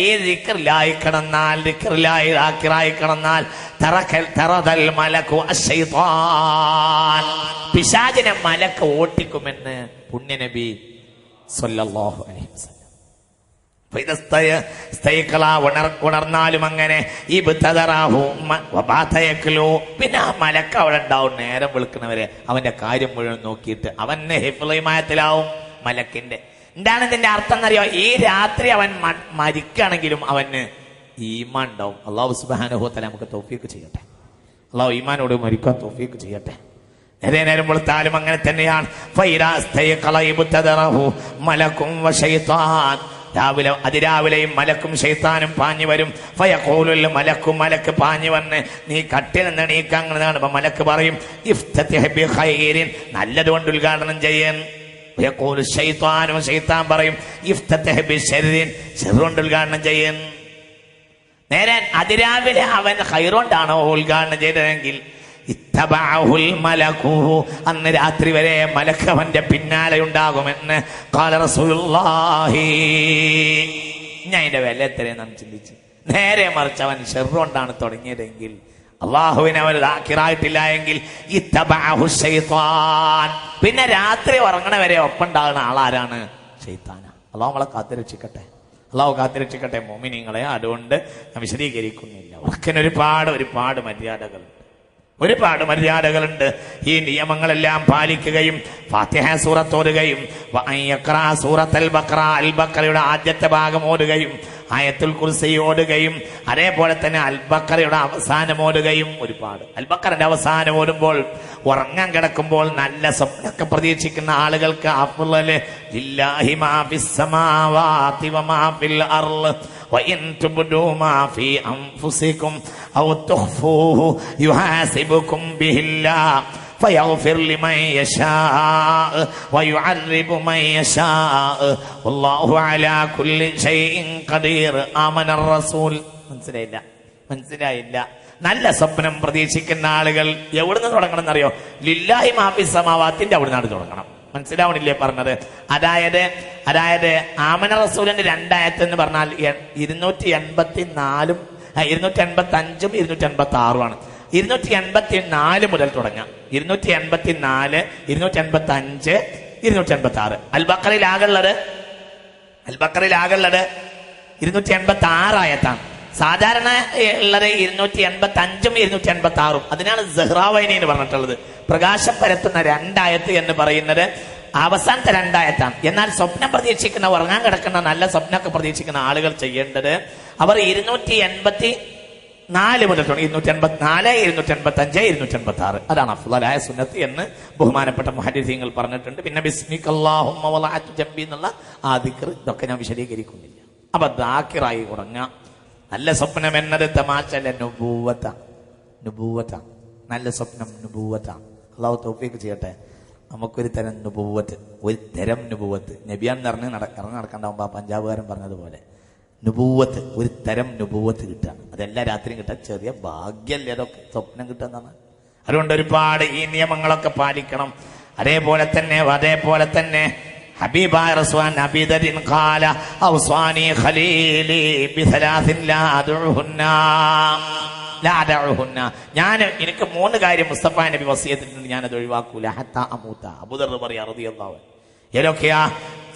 Speaker 1: ഈ ദിക്റിലായി കിടന്നാൽ, ദിക്റിലായി ദാക്കിറായി കിടന്നാൽ തറദൽ മലകു അശ്ശൈത്താൻ, പിശാചിനെ മലക്ക് ഓട്ടിക്കുമെന്ന് പുണ്യനബി സ്വല്ലല്ലാഹു അലൈഹി വസല്ലം. ഉണർന്നാലും അങ്ങനെ പിന്നെ ആ മലക്ക് അവിടെ ഉണ്ടാവും. നേരം വെളുക്കുന്നവരെ അവന്റെ കാര്യം മുഴുവൻ നോക്കിയിട്ട് അവന് ഹിഫ്ളിമായത്തിലാവും മലക്കിന്റെ. എന്താണ് ഇതിന്റെ അർത്ഥം എന്നറിയോ? ഈ രാത്രി അവൻ മരിക്കുകയാണെങ്കിലും അവന് ഈമാൻ ഉണ്ടാവും. അല്ലാഹു സുബ്ഹാനഹു വ തആല നമുക്ക് തൗഫീഖ് ചെയ്യട്ടെ. അല്ലാഹു ഈമാനോട് മരിക്കാൻ തൗഫീഖ് ചെയ്യട്ടെ. നേരം വെളുത്താലും അങ്ങനെ തന്നെയാണ്. രാവിലെ അതിരാവിലെയും മലക്കും ശൈത്താനും പാഞ്ഞു വരും. ഫയഖൂലുൽ മലക്കു, മലക്ക് പാഞ്ഞു വന്ന് നീ കട്ടിൽ നിന്ന് എണീക്കാങ്ങുന്നതാണ്. അപ്പൊ മലക്ക് പറയും ഇഫ്തതിഹ് ബിഖൈരിൻ, നല്ലതുകൊണ്ട് ഉദ്ഘാടനം ചെയ്യാൻ. ഫയഖൂലു ശൈത്താനു, ശൈത്താൻ പറയും ഇഫ്തതിഹ് ബിശർരിൻ, ശർറ് കൊണ്ട് ഉദ്ഘാടനം ചെയ്യാൻ. നേരെ അതിരാവിലെ അവൻ ഖൈറുകൊണ്ടാണോ ഉദ്ഘാടനം ചെയ്തതെങ്കിൽ ഇത്തബഅഹുൽ മലകു, അന്ന് രാത്രി വരെ മലക്ക് അവന്റെ പിന്നാലെ ഉണ്ടാകുമെന്ന് ഖാല റസൂലുള്ളാഹി. ഞാൻ അതിന്റെ വില എത്രയെന്ന് നാം ചിന്തിച്ച്. നേരെ മറിച്ച് അവൻ ശർറ് കൊണ്ടാണ് തുടങ്ങിയതെങ്കിൽ, അള്ളാഹുവിനെ അവൻ ദാക്കിറായിട്ടില്ല എങ്കിൽ ഇത്തബഅഹു ശൈത്താൻ, പിന്നെ രാത്രി ഉറങ്ങണവരെ ഒപ്പുണ്ടാകുന്ന ആളാരാണ്? ശൈത്താനാ. അള്ളാഹു നമ്മളെ കാത്തുരക്ഷിക്കട്ടെ. അള്ളാഹു കാത്തുരക്ഷിക്കട്ടെ മോമിനീങ്ങളെ. അതുകൊണ്ട് ഞാൻ വിശദീകരിക്കുന്നില്ല. ഉറക്കിന് ഒരുപാട് മര്യാദകളുണ്ട്. ഈ നിയമങ്ങളെല്ലാം പാലിക്കുകയും ഫാത്തിഹ സൂറത്ത് ഓതുകയും സൂറത്തുൽ ബഖറ, അൽ ബഖറയുടെ ആദ്യത്തെ ഭാഗം ഓതുകയും ആയത്തുൽ കുർസി ഓടുകയും അതേപോലെ തന്നെ അൽ ബഖറയുടെ അവസാനം ഓടുകയും ഒരുപാട്. അൽ ബഖറയുടെ അവസാനം ഓടുമ്പോൾ ഉറങ്ങാൻ കിടക്കുമ്പോൾ നല്ല സ്വപ്നമൊക്കെ പ്രതീക്ഷിക്കുന്ന ആളുകൾക്ക് അഫ്ളൽ ലില്ലാഹി മാ ഫിസ് സമാവാതി വമാ ഫിൽ അർള് വഇൻ തുബ്ദൂ മാ ഫീ അൻഫുസികും ഔ തുഖ്ഫൂഹു യുഹാസിബുകും ബിഹില്ലാഹ് فيغفر لمن يشاء ويعذب من يشاء والله على كل شيء قدير آمن الرسول. മനസ്സിലായില്ല. നല്ല സ്വപ്നം പ്രതീക്ഷിക്കുന്ന ആളുകൾ എവിടുന്ന് തുടങ്ങണം എന്നറിയോ? ലില്ലാഹി മാ ഫിസ് സമാവാത്തിന്റെ അവിടുന്നാണ് തുടങ്ങണം. മനസ്സിലാവണില്ലേ പറഞ്ഞത്? അതായത് ആമന റസൂലിന്റെ 2 ആയത്ത് എന്ന് പറഞ്ഞാൽ 285 286 284 മുതൽ തുടങ്ങാം. 284, 285, 286. അൽ ബഖറയിൽ ആകുള്ളത് 286 ആയത്താണ്. സാധാരണ ഉള്ളത് 285ഉം 286ഉം. അതിനാണ് സഹ്റാവൈനി എന്ന് പറഞ്ഞിട്ടുള്ളത്. പ്രകാശം പരത്തുന്ന 2 ആയത്ത് എന്ന് പറയുന്നത് അവസാനത്തെ 2 ആയത്താണ്. എന്നാൽ സ്വപ്നം പ്രതീക്ഷിക്കുന്ന, ഉറങ്ങാൻ കിടക്കുന്ന നല്ല സ്വപ്നമൊക്കെ പ്രതീക്ഷിക്കുന്ന ആളുകൾ ചെയ്യേണ്ടത്, അവർ 284 മുതൽ 284, 285, 286 അതാണ് അഫ്ളലായ സുന്നത്ത് എന്ന് ബഹുമാനപ്പെട്ട മുഹദ്ദിസീങ്ങൾ പറഞ്ഞിട്ടുണ്ട്. പിന്നെ ബിസ്മിക്കല്ലാഹുമ്മ വലഅതു ജംബി എന്നുള്ള ആ ദിക്ർ, ഇതൊക്കെ ഞാൻ വിശദീകരിക്കുന്നില്ല. അപ്പൊ ദാക്കിറായി ഉറങ്ങാം. നല്ല സ്വപ്നം എന്നത് തമാശല്ല, നുബൂവത്ത. നല്ല സ്വപ്നം നുബൂവത്താണ്. അള്ളാഹു തൗഫീഖ് ചെയ്യട്ടെ. നമുക്കൊരു തരം നുബൂവത്ത്, നബിയാന്ന് പറഞ്ഞ് ഇറങ്ങി നടക്കണ്ടാവുമ്പോ ആ പഞ്ചാബുകാരൻ പറഞ്ഞതുപോലെ നുബൂവത്ത്, ഒരു തരം നുബൂവത്ത് കിട്ടുകയാണ്. അതെല്ലാ രാത്രിയും കിട്ടാൻ ചെറിയ ഭാഗ്യല്ലേ അതൊക്കെ, സ്വപ്നം കിട്ടുന്നതാണ്. അതുകൊണ്ട് ഒരുപാട് ഈ നിയമങ്ങളൊക്കെ പാലിക്കണം. അതേപോലെ തന്നെ ഹബീബായ റസൂൽ നബി ദരിൻ ഖാല ഔസാനി ഖലീലി ബിസലാസിൻ ലാ അദഉഹുന്ന. എനിക്ക് 3 കാര്യം മുസ്തഫ നബി വസിയത്തിട്ടുണ്ട്, ഞാനത് ഒഴിവാക്കൂല. ഹത്താ അമൂത. അബൂദർ പറയാ റളിയല്ലാഹു അൻഹു. ഏതൊക്കെയാ?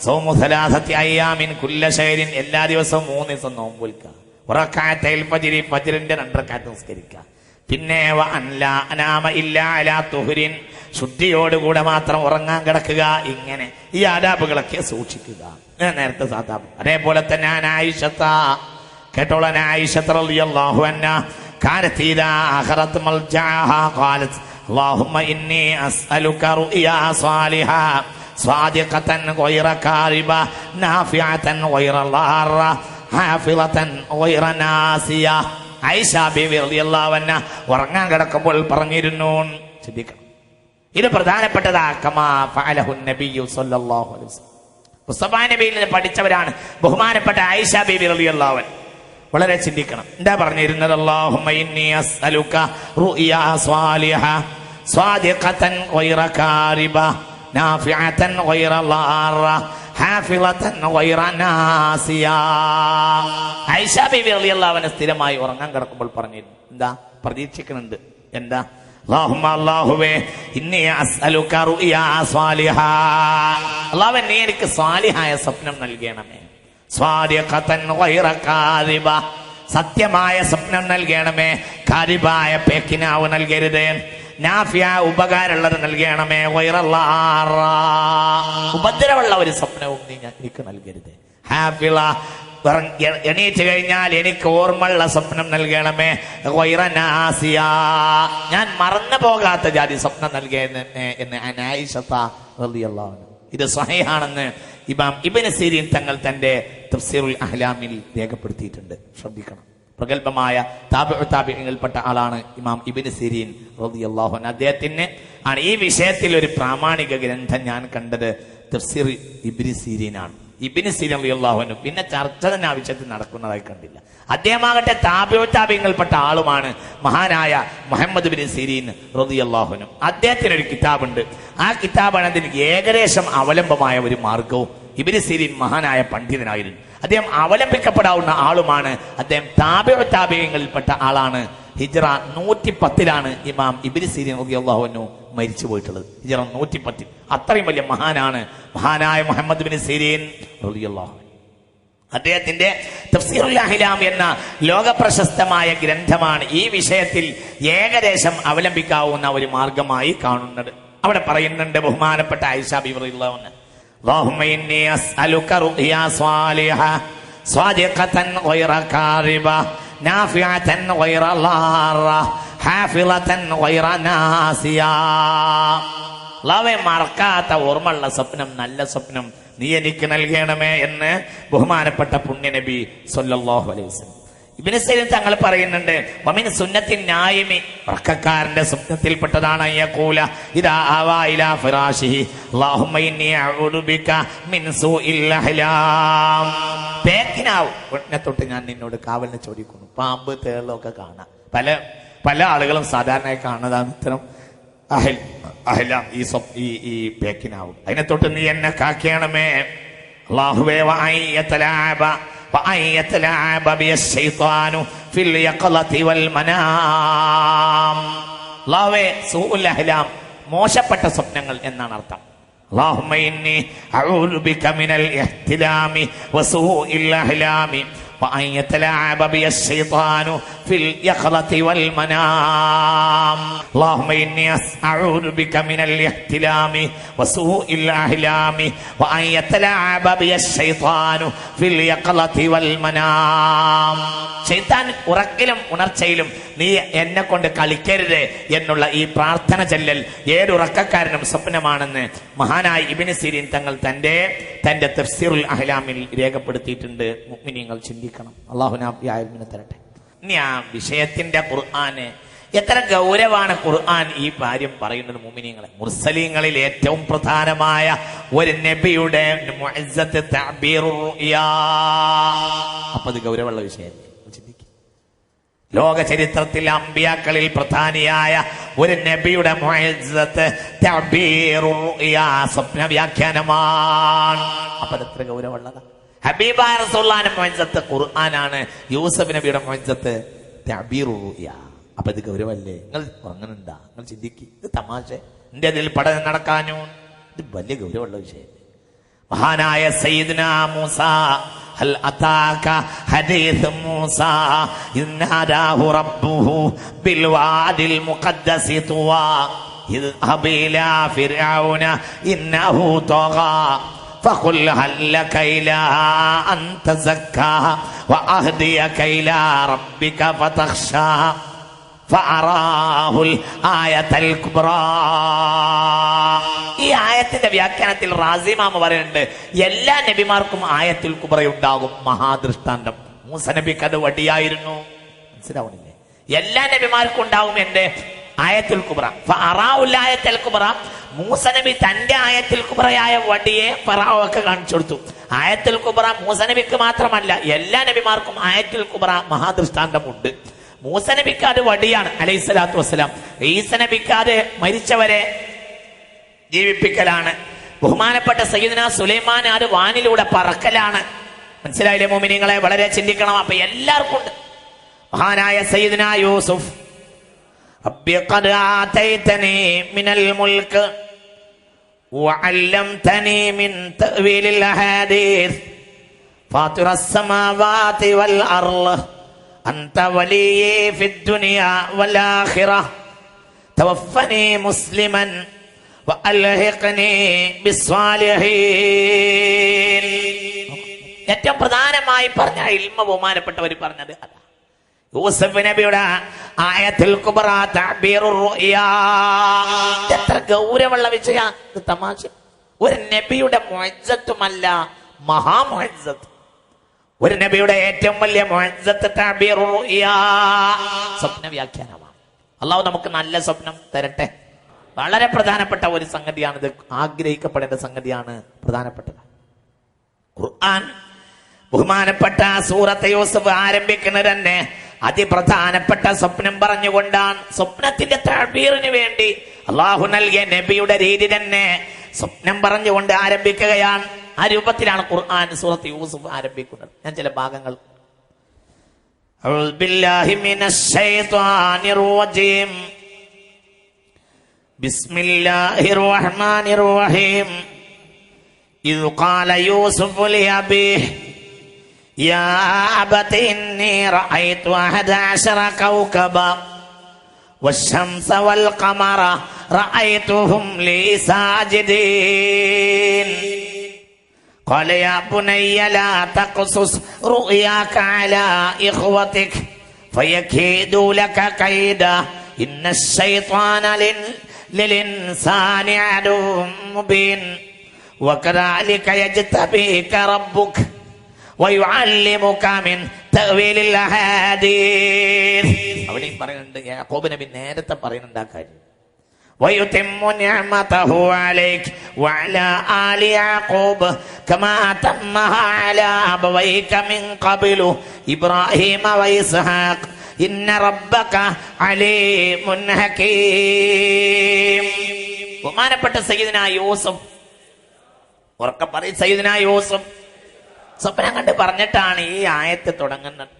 Speaker 1: സൗമു സലാസത്തി അയ്യാമിൻ കുല്ല ശഹരിൻ, എല്ലാ ദിവസവും 3 ദിവസം നോമ്പ് നോൽക്കുക. റകഅത്തൈൽ ഫജ്രി, ഫജ്റിന്റെ 2 റകഅത്ത് നിസ്കരിക്കുക. പിന്നെ വ അൻലാ അനാമ ഇല്ലാ അലാ തുഹ്രിൻ, ശുദ്ധിയോടുകൂടെ മാത്രം ഉറങ്ങാൻ കിടക്കുക. ഇങ്ങനെ ഈ ആദാബുകളൊക്കെ സൂക്ഷിക്കുക. നേരത്തെ സാദാബ്. അതേപോലെ തന്നെ കേട്ടോളാൻ ആയിഷ റളിയല്ലാഹു അൻഹാ كانت إذا آخرت ملجعها قالت اللهم إني أسألك رؤيا صالحة صادقة غير كاذبة نافعة غير ضارة حافظة غير ناسية. ആയിഷ ബീവി റളിയല്ലാഹു അൻഹാ ഉറങ്ങാൻ കിടക്കുമ്പോൾ പറഞ്ഞിരുന്നു, ശ്രദ്ധിക്കണം, ഇത് പ്രധാനപ്പെട്ടതാ. കമാ ഫഅലഹു നബിയ്യു സ്വല്ലല്ലാഹു അലൈഹി വസല്ലം. മുസ്തഫ നബിയിൽ നിന്ന് പഠിച്ചവരാണ് ബഹുമാനപ്പെട്ട ആയിഷ ബീവി റളിയല്ലാഹു അൻഹ. വളരെ ചിന്തിക്കണം. എന്താ പറഞ്ഞിരുന്നത്? അല്ലാഹുമ്മ ഇന്നി അസ്അലുക റുഅ്യാ സ്വാലിഹ സ്വാദിഖതൻ ഗൈറ കാരിബ നാഫിഅതൻ ഗൈറ ളാറ ഹാഫിളതൻ ഗൈറ നാസിയ. ആയിഷ ബീവി റളിയല്ലാഹു അൻഹ സ്ഥിരമായി ഉറങ്ങാൻ കിടക്കുമ്പോൾ പറഞ്ഞിരുന്നു, എന്താ പ്രതീക്ഷിക്കുന്നുണ്ട്? എന്താ? അല്ലാഹുവേ ഇന്നി അസ്അലുക റുഅ്യാ സ്വാലിഹ, അല്ലാഹുവേ നീ എനിക്ക് സ്വാലിഹായ സ്വപ്നം നൽകണമേ. സത്യമായ സ്വപ്നം നൽകണമേ, കാരിബായ പേക്കിനാവ് നൽകരുതേ. നാഫിയ ഉപകാരമുള്ളത് നൽകണമേ, ഉപദ്രവമുള്ള ഒരു സ്വപ്നവും നീ എനിക്ക് നൽകരുതേ. ഹാഫിള, എണീറ്റ് കഴിഞ്ഞാൽ എനിക്ക് ഓർമ്മയുള്ള സ്വപ്നം നൽകണമേ. നാസിയ, ഞാൻ മറന്നു പോകാത്ത ജാതി സ്വപ്നം നൽകണമേ എന്ന് ആയിഷ റളിയല്ലാഹു അൻഹ. ഇത് സ്വഹീഹാണെന്ന് ഇമാം ഇബ്നു സിരീൻ തങ്ങൾ തന്റെ തഫ്സീറുൽ അഹ്ലാമിൽ രേഖപ്പെടുത്തിയിട്ടുണ്ട്. ശ്രദ്ധിക്കണം. പ്രഗൽഭമായ താബിഈങ്ങളിൽപ്പെട്ട ആളാണ് ഇമാം ഇബ്നു സിരീൻ റളിയല്ലാഹു അൻഹു. അദ്ദേഹത്തിന് ആണ് ഈ വിഷയത്തിൽ ഒരു പ്രാമാണിക ഗ്രന്ഥം ഞാൻ കണ്ടത്. തഫ്സീർ ഇബ്നു സിരീനാണ്. ഇബ്നു സിരീൻ റളിയല്ലാഹു അൻഹു. പിന്നെ ചർച്ച തന്നെ ആ വിഷയത്തിൽ നടക്കുന്നതായി കണ്ടില്ല. അദ്ദേഹമാകട്ടെ താബിഈങ്ങളിൽപ്പെട്ട ആളുമാണ് മഹാനായ മുഹമ്മദ് ബിൻ സിരീൻ റളിയല്ലാഹു അൻഹു. അദ്ദേഹത്തിന് ഒരു കിതാബുണ്ട്. ആ കിതാബാണ് അതിന് ഏകദേശം അവലംബമായ ഒരു മാർഗവും. ഇബ്നു സിരീൻ മഹാനായ പണ്ഡിതനായിരുന്നു. അദ്ദേഹം അവലംബിക്കപ്പെടാവുന്ന ആളുമാണ്. അദ്ദേഹം താബിഈങ്ങളിൽപ്പെട്ട ആളാണ്. ഹിജ്റ 110 ഇമാം ഇബ്നു സിരീൻ റളിയല്ലാഹു അൻഹു മരിച്ചു പോയിട്ടുള്ളത്. ഹിജ്റ 110. അത്രയും വലിയ മഹാനാണ് മഹാനായ മുഹമ്മദ് ബിൻ സിരീൻ റളിയല്ലാഹു അൻഹു. അദ്ദേഹത്തിന്റെ തഫ്സീറുൽ അഹ്ലാം എന്ന ലോകപ്രശസ്തമായ ഗ്രന്ഥമാണ് ഈ വിഷയത്തിൽ ഏകദേശം അവലംബിക്കാവുന്ന ഒരു മാർഗമായി കാണുന്നത്. അവിടെ പറയുന്നുണ്ട് ബഹുമാനപ്പെട്ട ആയിഷ ബീവി റളിയല്ലാഹു അൻഹ, അല്ലാഹുമ്മ ഇന്നി അസ്അലുക റുഅ്യാ സ്വാലിഹ സ്വാദിഖതൻ ഗൈറ കാരിബ നാഫിഅതൻ ഗൈറ ളാറ ഹാഫിളതൻ ഗൈറ നാസിയ. അല്ലാഹുവേ മറക്കാത്ത ഓർമ്മയുള്ള സ്വപ്നം, നല്ല സ്വപ്നം നീ എനിക്ക് നൽകണമേ എന്ന് ബഹുമാനപ്പെട്ട പുണ്യനബി സ്വല്ലല്ലാഹു അലൈഹി വസല്ലം. ഇബ്നു സൈദ് തങ്ങൾ പറയുന്നുണ്ട്, വമിൻ സുന്നത്തിൻ നായിമി, ഉറക്കക്കാരന്റെ സ്വപ്നത്തിൽപ്പെട്ടതാണ് യഖൂല ഇദാ ആവാ ഇലാ ഫിറാശിഹി അല്ലാഹുമ്മ ഇന്നി അഊദു ബിക മിൻ സൂഇൽ അഹ്ലാം. പേക്കിനാവ് ഉടനെ തൊട്ട് ഞാൻ നിന്നോട് കാവലിനെ ചോദിക്കുന്നു. പാമ്പ്, തേളൊക്കെ കാണാം. പല ആളുകളും സാധാരണയായി കാണുന്നതാണ് ഇത്തരം അഹ്ലാം, ഈ പേക്കിനാവും. അതിനെ തൊട്ട് നീ എന്നെ കാക്കണമേ. അല്ലാഹുവേ സൂഉൽ അഹ്ലാം മോശപ്പെട്ട സ്വപ്നങ്ങൾ എന്നാണ് അർത്ഥം. അല്ലാഹുമ്മ ഇന്നി അഊദു ബിക മിനൽ ഇഹ്തിലാമി വസൂഇൽ അഹ്ലാമി وأن يتلاعب بي الشيطان في اليقظة والمنام اللهم إني أعوذ بك من الاحتلام وسوء الأحلام وأن يتلاعب بي الشيطان في اليقظة والمنام ശൈത്താൻ ഉറക്കിലും ഉണർച്ചയിലും നീ എന്നെ കൊണ്ട് കളിക്കരുത് എന്നുള്ള ഈ പ്രാർത്ഥന ചൊല്ലൽ ഏതൊരക്കക്കാരനും സ്വപ്നമാണെന്ന് മഹാനായ ഇബ്നു സിരീൻ തങ്ങൾ തന്റെ തഫ്സീറുൽ അഹ്ലാമിൽ രേഖപ്പെടുത്തിയിട്ടുണ്ട്. മുഅ്മിനീങ്ങൾ ചിന്തിക്കണം. അല്ലാഹു നാഫിയായ തരട്ടെ. ഇനി ആ വിഷയത്തിന്റെ ഖുർആന് എത്ര ഗൗരവാണ് ഖുർആൻ ഈ കാര്യം പറയുന്നത്. മുഅ്മിനീങ്ങളെ, മുർസലീങ്ങളിൽ ഏറ്റവും പ്രധാനമായ ഒരു നബിയുടെ മുഅ്ജിസത്ത് തഅബീറുർ റുയാ. അപ്പൊ അത് ഗൗരവമുള്ള വിഷയം. ലോക ചരിത്രത്തിൽ അമ്പിയാക്കളിൽ പ്രധാനിയായ ഒരു നബിയുടെ മുഅ്ജിസത്ത് തഅബീറുർ റുയാ, സ്വപ്ന വ്യാഖ്യാനമാണ്. അപ്പൊ അതെത്ര ഗൗരവമുള്ളതാ. ഹബീബായ റസൂലുള്ളാഹിന്റെ മുഅ്ജിസത്ത് ഖുർആനാണ്. യൂസുഫ് നബിയുടെ മുഅ്ജിസത്ത് തഅബീറുർ റുയാ. അപ്പൊ ഇത് ഗൗരവല്ലേ? നിങ്ങൾ അങ്ങനെ ഉണ്ടാ? നിങ്ങൾ ചിന്തിക്ക്. ഇത് തമാശ എന്റെ അതിൽ പഠനം നടക്കാനോ? ഇത് വലിയ ഗൗരവമുള്ള വിഷയം. മഹാനായ സയ്യിദ്നാ മൂസ, ഹൽ അതാക ഹദീസ് മൂസ ഇന്നാദാഹു റബ്ബുഹു ബിൽ വാദിൽ മുഖദ്ദസി തുവാ ഇദ്ഹബ് ഇലാ ഫിർഔന ഇന്നഹു തഗാ فقل هل لك إلى أن تزكى وأهديك إلى ربك فتخشى فأراه الآية الكبرى. ഈ ആയത്തിന്റെ വ്യാഖ്യാനത്തിൽ റാസി മാമ പറയുന്നുണ്ട്, എല്ലാ നബിമാർക്കും ആയത്തുൽ കുബ്ര ഉണ്ടാകും, മഹാദൃഷ്ടാന്തം. മൂസ നബിക്ക് അത് വടിയായിരുന്നു. മനസ്സിലാവുന്നില്ലേ? എല്ലാ നബിമാർക്കും ഉണ്ടാകും എന്റെ ആയത്തുൽ കുബ്ര. ഫഅറാഉൽ ആയത്തുൽ കുബ്ര, മൂസ നബി തന്റെ ആയത്തുൽ കുബ്രയായ വടിയെ ഫറഔക്ക് കാണിച്ചു കൊടുത്തു. ആയത്തുൽ കുബ്ര മൂസ നബിക്ക് മാത്രമല്ല, എല്ലാ നബിമാർക്കും ആയത്തുൽ കുബ്ര മഹാദൃഷ്ടാന്തമുണ്ട്. മൂസ നബിക്ക് അത് വടിയാണ് അലൈഹിസ്സലാത്തു വസ്സലാം. ഈസ നബിക്ക് അത് മരിച്ചവരെ ജീവിപ്പിക്കലാണ്. ബഹുമാനപ്പെട്ട സയ്യിദ്നാ സുലൈമാൻ അത് വാനിലൂടെ പറക്കലാണ്. മനസ്സിലായില്ലേ മോമിനിങ്ങളെ? വളരെ ചിന്തിക്കണം. അപ്പൊ എല്ലാവർക്കും ഉണ്ട്. മഹാനായ സയ്യിദ്നാ യൂസുഫ്, റബ്ബി ഖദ് ആതൈതനി മിനൽ മുൽക്ക് വഅല്ലംതനി മിൻ തഅ്വീലിൽ അഹാദീസ് ഫാത്തിറസ് സമാവാതി വൽ അർള് അൻത വലിയ്യി ഫിദ്ദുനിയ വൽ ആഖിറ തവഫനി മുസ്ലിമൻ വഅൽഹിഖ്നി ബിസ്സാലിഹീൻ. ഏറ്റവും പ്രധാനമായി പറഞ്ഞ ഇൽമ ബഹുമാനപ്പെട്ടവർ പറഞ്ഞത് അതാ. യൂസുഫ് നബിയുടെ ആയത്തുൽ കുബ്ര തഅബീറുർ റുയാ. എത്ര ഗൗരവമുള്ള വിഷയം. ഇത് തമാശ. ഒരു നബിയുടെ മുഅ്ജിസത്തുമല്ല, മഹാമുഅ്ജിസത്ത്. ഒരു നബിയുടെ ഏറ്റവും വലിയ മുഅ്ജിസത്ത് തഅബീറുർ റുയാ, സ്വപ്ന വ്യാഖ്യാനമാണ്. അല്ലാഹു നമുക്ക് നല്ല സ്വപ്നം തരട്ടെ. വളരെ പ്രധാനപ്പെട്ട ഒരു സംഗതിയാണിത്. ആഗ്രഹിക്കപ്പെടേണ്ട സംഗതിയാണ്, പ്രധാനപ്പെട്ടത്. ഖുർആൻ ബഹുമാനപ്പെട്ട സൂറത്ത് യൂസുഫ് ആരംഭിക്കുന്നത് തന്നെ അതിപ്രധാനപ്പെട്ട സ്വപ്നം പറഞ്ഞുകൊണ്ടാണ്. സ്വപ്നത്തിന്റെ തഅബീറിന് വേണ്ടി അള്ളാഹു നൽകിയ നബിയുടെ രീതി തന്നെ സ്വപ്നം പറഞ്ഞുകൊണ്ട് ആരംഭിക്കുകയാണ്. ആ രൂപത്തിലാണ് ഖുർആൻ സൂറത്ത് യൂസുഫ് ആരംഭിക്കുന്നത്. ഞാൻ ചില ഭാഗങ്ങൾ അഊദു ബില്ലാഹി മിനശ് ശൈത്വാനിർ റജീം ബിസ്മില്ലാഹിർ റഹ്മാനിർ റഹീം ഇദ് ഖാല യൂസുഫു ലിഅബീഹി يا أبت إني رأيت 11 كوكبا والشمس والقمر رأيتهم لي ساجدين قال يا بني لا تقصص رؤياك على إخوتك فيكيدوا لك كيدا إن الشيطان للإنسان عدو مبين وكذلك يجتبيك ربك ويعلمك من تأويل الأحاديث. അവിടെയും പറയുന്നുണ്ട്, യാക്കോബ് നബി നേരത്തെ പറയുന്നുണ്ട് ആ കാര്യം. ويتم نعمته عليك وعلى آل يعقوب كما أتمها على أبويك من قبل إبراهيم وإسحاق إن ربك عليم حكيم. ബഹുമാനപ്പെട്ട സയ്യിദ്നാ യൂസുഫ്, ഉറക്കെ പറയും, സയ്യിദ്നാ യൂസുഫ് സ്വപ്നം കണ്ട് പറഞ്ഞിട്ടാണ് ഈ ആയത്ത് തുടങ്ങുന്നത്.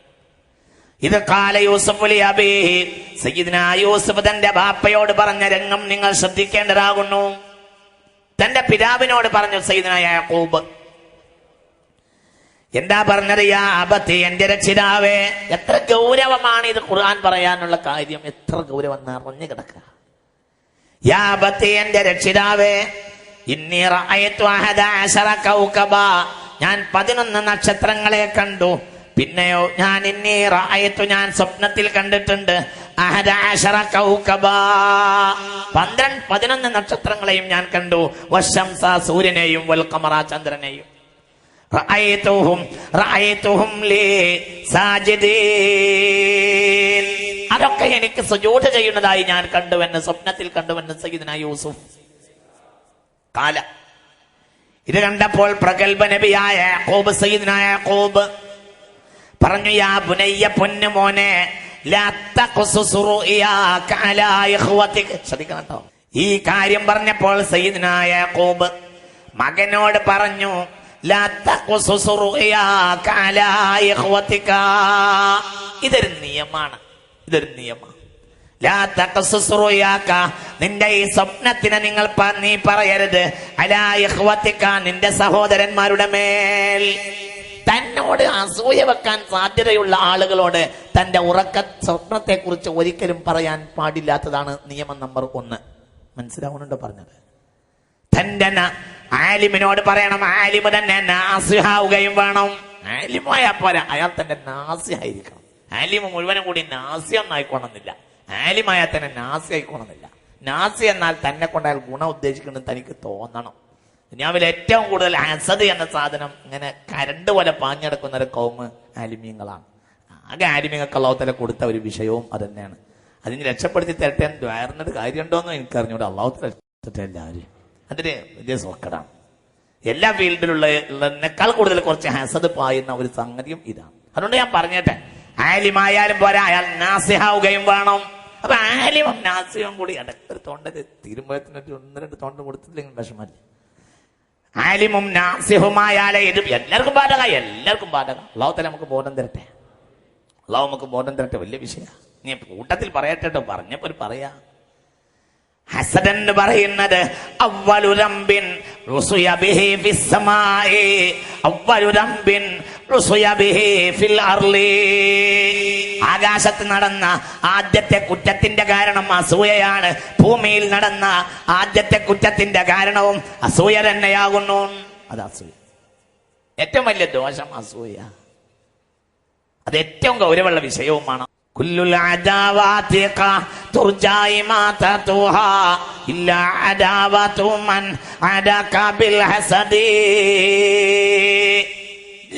Speaker 1: ഇത് ഖാല യൂസുഫ് ലി അബീഹി, സയ്യിദ്നാ യൂസുഫ് തന്റെ ബാപ്പയോട് പറഞ്ഞ രംഗം നിങ്ങൾ ശ്രദ്ധിക്കേണ്ടതാകുന്നു. തന്റെ പിതാവിനോട് പറഞ്ഞു സയ്യിദ്നാ യാക്കൂബ്, എന്താ പറഞ്ഞത്? യാ അബത്തി, എന്റെ രക്ഷിതാവേ. എത്ര ഗൗരവമാണ് ഇത് ഖുർആൻ പറയാനുള്ള കാര്യം, എത്ര ഗൗരവം നിറഞ്ഞു കിടക്കുക. യാ അബത്തി, എന്റെ രക്ഷിതാവേ, ഇന്നി റഅയ്തു അഹദ അശറ കൗകബ, ഞാൻ 11 നക്ഷത്രങ്ങളെ കണ്ടു. പിന്നെയോ ഞാൻ ഇന്നി റഅയ്തു, ഞാൻ സ്വപ്നത്തിൽ കണ്ടിട്ടുണ്ട്, അഹദ അശറ കൗകബ, 11 നക്ഷത്രങ്ങളെയും ഞാൻ കണ്ടു. വശംസ, സൂര്യനെയും, വൽ ഖമറ, ചന്ദ്രനെയും. റഅയ്തുഹും ലീ സാജിദീൻ, അതൊക്കെ എനിക്ക് സുജൂദ് ചെയ്യുന്നതായി ഞാൻ കണ്ടുവെന്ന്, സ്വപ്നത്തിൽ കണ്ടുവെന്ന് സയ്യിദുന യൂസുഫ് കാല. ഇത് കണ്ടപ്പോൾ പ്രഗൽഭ നബിയായ യാക്കൂബ്, സയ്യിദുന യാക്കൂബ് പറഞ്ഞു, യാ ബുനയ്യ, പൊന്നു മോനെ, ലാ തഖ്സുസ് റുയാക അലാ ഇഖ്വതിക. ശ്രദ്ധിക്കണം കേട്ടോ. ഈ കാര്യം പറഞ്ഞപ്പോൾ സയ്യിദുന യാക്കൂബ് മകനോട് പറഞ്ഞു, ലാ തഖ്സുസ് റുയാക അലാ ഇഖ്വതിക. ഇതൊരു നിയമമാണ്, ഇതൊരു നിയമം. ലാ തഖ്സുസ് റുയാക, നിന്റെ ഈ സ്വപ്നത്തിനെ നീ പറയരുത്, അലാ ഇഖ്വതിക, നിന്റെ സഹോദരന്മാരുടെ മേൽ. തന്നോട് അസൂയ വെക്കാൻ സാധ്യതയുള്ള ആളുകളോട് തന്റെ സ്വപ്നത്തെ കുറിച്ച് ഒരിക്കലും പറയാൻ പാടില്ലാത്തതാണ് നിയമം നമ്പർ 1. മനസ്സിലാവുന്നുണ്ടോ പറഞ്ഞത്? തന്റെ ആലിമിനോട് പറയണം, ആലിമ് തന്നെ നാസിഹാവുകയും വേണം. ആലിമായ പോരാ, അയാൾ തന്നെ നാസിഹായിരിക്കണം. ആലിമ് മുഴുവനും കൂടി നാസിയൊന്നും ആയിക്കോണമെന്നില്ല, ആലിമായ തന്നെ നാസി ആയിക്കോണമെന്നില്ല. നാസി എന്നാൽ തന്നെ കൊണ്ട് അയാൾ ഗുണം ഉദ്ദേശിക്കുന്നത് തനിക്ക് തോന്നണം. ദുനിയാവിൽ ഏറ്റവും കൂടുതൽ ഹസദ് എന്ന സാധനം ഇങ്ങനെ കരണ്ട് പോലെ പാഞ്ഞെടുക്കുന്ന ഒരു കൗമ് ആലിമീങ്ങളാണ്. ആകെ ആലിമീങ്ങൾക്ക് അല്ലാഹു തആല കൊടുത്ത ഒരു വിഷയവും അത് തന്നെയാണ്. അതിന് രക്ഷപ്പെടുത്തി തരട്ടെ എന്ന് ദ്വാരുന്നത് കാര്യമുണ്ടോയെന്ന് എനിക്കറിഞ്ഞൂടെ. അല്ലാഹു തആല രക്ഷപ്പെട്ടെ എല്ലാവരും. അതിന് വലിയ സോക്കടാണ്. എല്ലാ ഫീൽഡിലുള്ളതിനേക്കാൾ കൂടുതൽ കുറച്ച് ഹസദ് പായുന്ന ഒരു സംഗതിയും ഇതാണ്. അതുകൊണ്ട് ഞാൻ പറഞ്ഞേട്ടെ, ആലിമായാലും പോരാ, അയാൾ നാസിഹാവുകയും വേണം. അപ്പൊ ആലിമും നാസിഹും കൂടി ഇടയ്ക്കൊരു തോണ്ടത് തീരുമ്പോഴത്തിനൊരു 1-2 തോണ്ട് കൊടുത്തില്ലെങ്കിൽ വിഷമല്ലേ. ആലിമും നാസിഹുമായാലേ ഇത് എല്ലാവർക്കും ബാധക, എല്ലാവർക്കും ബാധക. അല്ലാഹു തആല നമുക്ക് ബോധം തരട്ടെ, അല്ലാഹു നമുക്ക് ബോധം തരട്ടെ. വലിയ വിഷയമാണ്. നീ കൂട്ടത്തിൽ പറയട്ടെ, പറഞ്ഞപ്പോൾ പറയാ. ഹസദ് എന്ന് പറയുന്നത് അവ്വലു റംബിൻ റുസിയ ബിഹി ഫിസ് സമാഇ, അവ്വലു റംബിൻ റുസിയ ബിഹി ഫിൽ അർളി. ആകാശത്ത് നടന്ന ആദ്യത്തെ കുറ്റത്തിന്റെ കാരണം അസൂയയാണ്. ഭൂമിയിൽ നടന്ന ആദ്യത്തെ കുറ്റത്തിന്റെ കാരണവും അസൂയ തന്നെയാകുന്നു. അത് അസൂയ, ഏറ്റവും വലിയ ദോഷം അസൂയ. അത് ഏറ്റവും ഗൗരവമുള്ള വിഷയവുമാണ്. കുല്ലുൽ അദാവാതി തുർജാഇ മാ തതുഹാ ഇല്ലാ അദാവതു മൻ അദക ബിൽ ഹസദി.